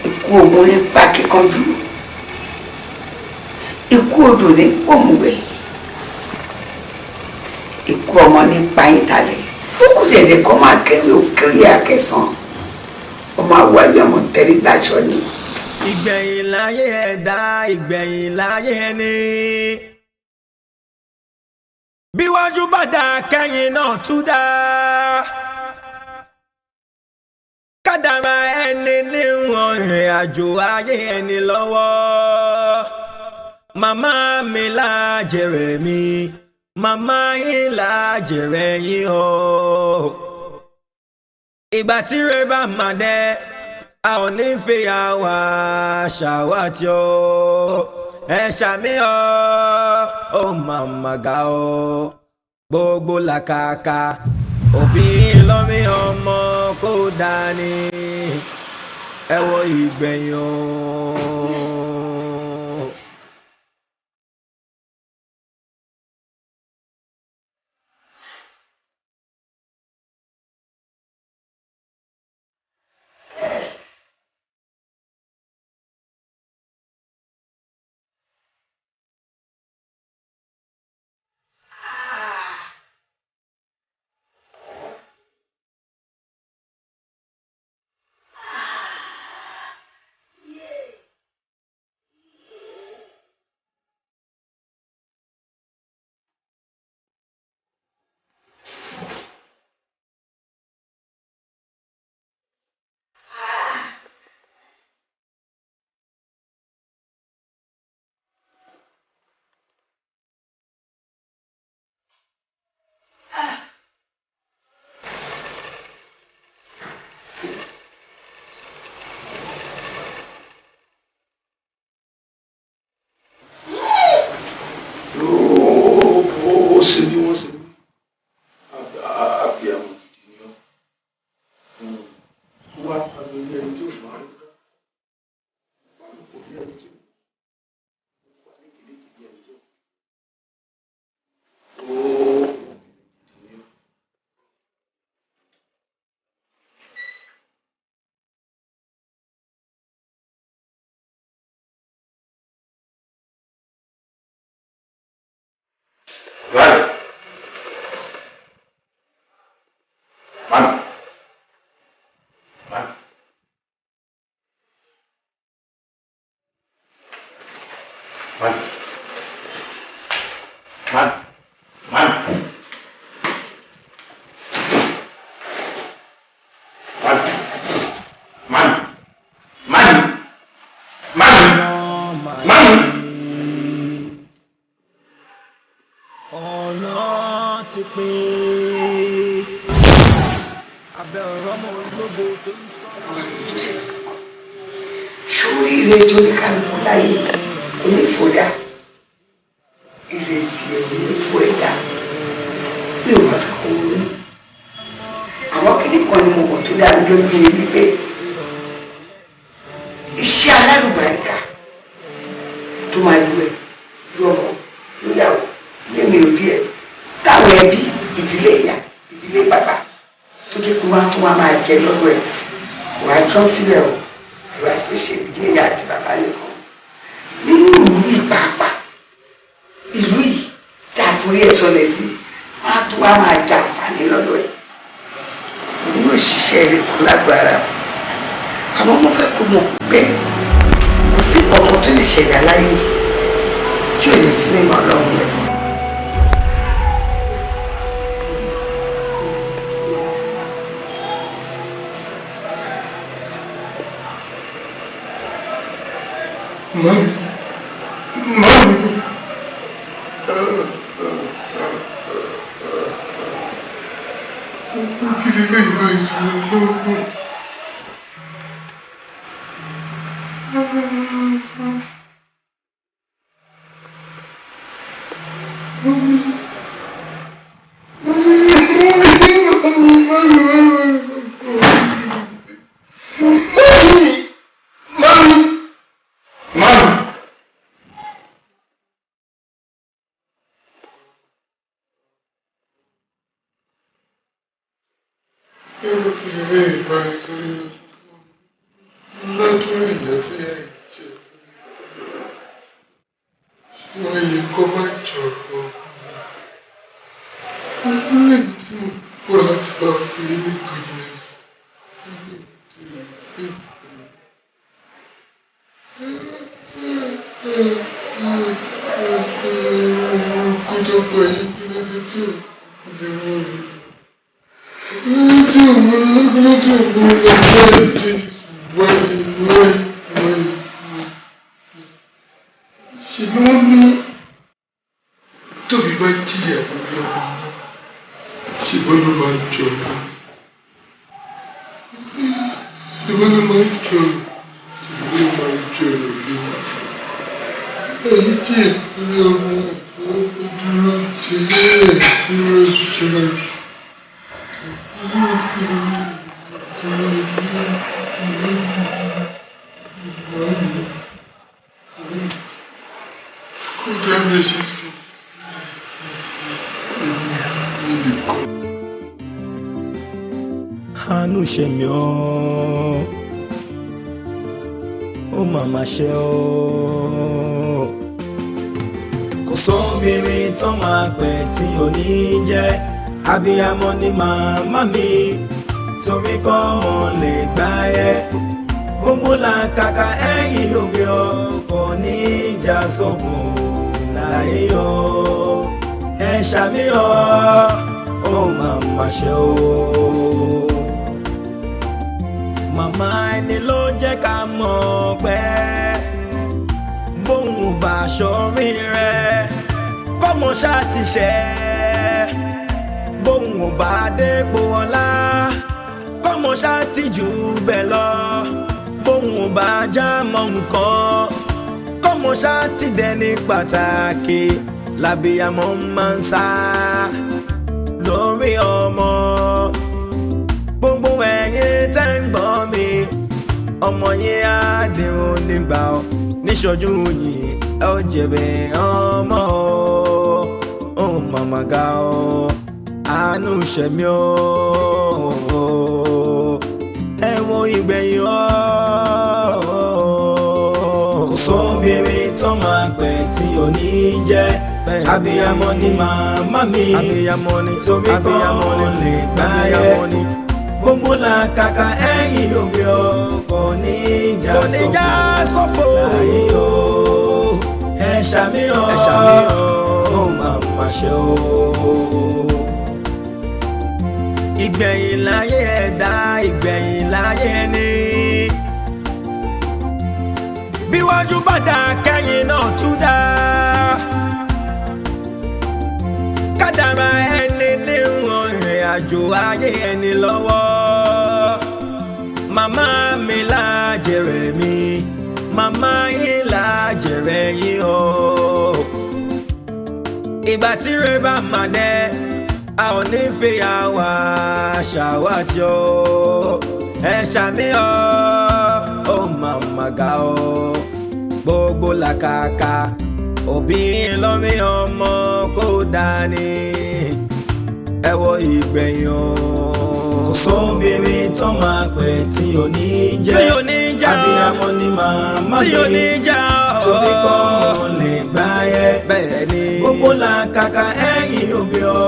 ikú ogun ní pa kíkanjú ikú odò ní pòmùgbẹ ikú ọmọ ní pa ìtàlẹ̀ ó kù dẹ̀dẹ̀ kọ́ máa kéwì òkèwì akẹsàn ọmọ àwáyé ọmọ tẹ̀lé gbàjọ ni. ìgbẹ̀yìn láyé ẹ̀dá ìgbẹ̀yìn láyé ẹni bí wájú bá dá kẹ́yìn náà tún dá kádàrá ẹni níwọ̀n ìrìn àjò ayé ẹni lọ́wọ́ màmá mi lájẹrẹ mi màmá yín lájẹrẹ yín o ìgbà tí rẹ bá máa dẹ a ò ní fi àwa ṣàwátì o ẹ ṣàmì ọ màmá ga o gbogbo làkàkà òbí lọ́mí ọmọ kó dání ẹ wo ìgbẹ̀yìn o. wọ́n ti pè abẹ́ ọ̀rọ̀ ọmọ ológo tó ń sọ̀rọ̀. sórí ire tó ní kálukú láyé onífòdà ìrètí onífò ẹ̀dá mi ò bá fẹ́ kó wọlé àwọn kéde kan ni mo wọ̀ tó dáa lójú mi wípé iṣẹ́ alárùbáríkà tó máa lu ẹ̀ lọ́mọ lóyàwó lémi òbí ẹ̀ táwọn ẹbí ìdílé ìyá ìdílé bàbá tó jẹ́ kó wá tó wá máa jẹ lọ́dọ̀ ẹ̀ kò wá tán sílẹ̀ o ìwà ìpèsè ìdílé ìyá àti bàbá nìkan nínú ìlú yìí pàápàá ìlú yìí tá a forí ẹ̀ sọlẹ̀ sí wọ́n á tó wá máa jà àǹfààní lọ́dọ̀ ẹ̀ òun yóò ṣiṣẹ́ rẹ̀ kó lágbára àmọ́ mo fẹ́ kó mọ̀ pé kò sí ọmọ tó lè ṣẹ̀dá láyé tí ò lè sí mímọ́ ọlọ́run rẹ̀. Mami. Àánú ṣe mí ó màmá ṣe ó kò sóbìnrin tó máa pẹ́ tí ò ní jẹ́ abiyamọ ni màmá mi torí kọ́ mọ lè gbá ẹ gbogbo làkàkà ẹ̀yìn òbí ọkọ̀ ní ìjà sófò láyé yọ ẹ ṣàmìyàn ó màmá ṣe ó. Màmá ẹni ló jẹ́ ká mọ̀ pé bóun bá ṣọ́rí rẹ̀ kọ́mọ ṣáà ti ṣẹ́ bóun ò bá dépò ọlá kọ́mọ ṣáà ti jù bẹ́ẹ̀ lọ bóun ò bá já mọ́ nǹkan kọ́mọ ṣáà ti dẹni pàtàkì lábíyamọ máa ń sá lórí ọmọ. Gbogbo ẹ̀yin tẹ́ ń gbọ́ mi ọmọ yẹn á dẹ̀rùn nígbà ọ́ níṣojú yìí ẹ ó jẹ̀bẹ̀ ọmọ ó màmá ga ọ́ àánú ṣẹ̀mí ọ́ ẹ wo ìgbẹ̀yìn ọ́ kò sóbìnrin tó máa pẹ́ tí ò ní jẹ́ abiyamọ ni màmá mi abiyamọ ni torí abiyamọ lè gbá ẹ gbogbo làkàkà ẹ̀yìn òbí ọkọ̀ ní ìjà sófò láyé o ẹ ṣàmìyàn ó màmá ṣe o. ìgbẹ̀yìn láyé ẹ̀dá ìgbẹ̀yìn láyé ẹni bí wájú bá dá kẹ́yìn náà tún dá kádà ara ẹni ní ìrìn àjò ayé ẹni lọ́wọ́. Màmá mi lájèrè mi, màmá yín lájèrè yín o. Ìgbà tí rẹ̀ bá máa dẹ́, a ò ní fi àwa ṣàwátì o. Ẹ ṣàmì o, ó màmá ga o. Gbogbo làkàkà òbí lọ́mí ọmọ kò dání. Ẹ wo ìgbẹ̀yìn o. Kò sóbìnrin tó máa pè tí ò ní jẹ́. Abiyamọ ni màmá mi. Tí ò ní jà o. Torí kọ́ mo lè gbá yẹ. Bẹ́ẹ̀ ni. Gbogbo làkàkà ẹ̀yìn òbí o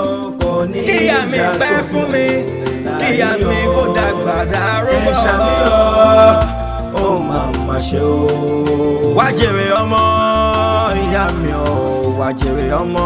kò ní ìjà sófin. Kíyà mi pẹ́ fún mi. Kíyà mi kó dàgbà dàrú. Ẹ ṣàmìlọ́. Ó màmá ṣe o. Wá jèrè ọmọ ìyá mi o. Wá jèrè ọmọ.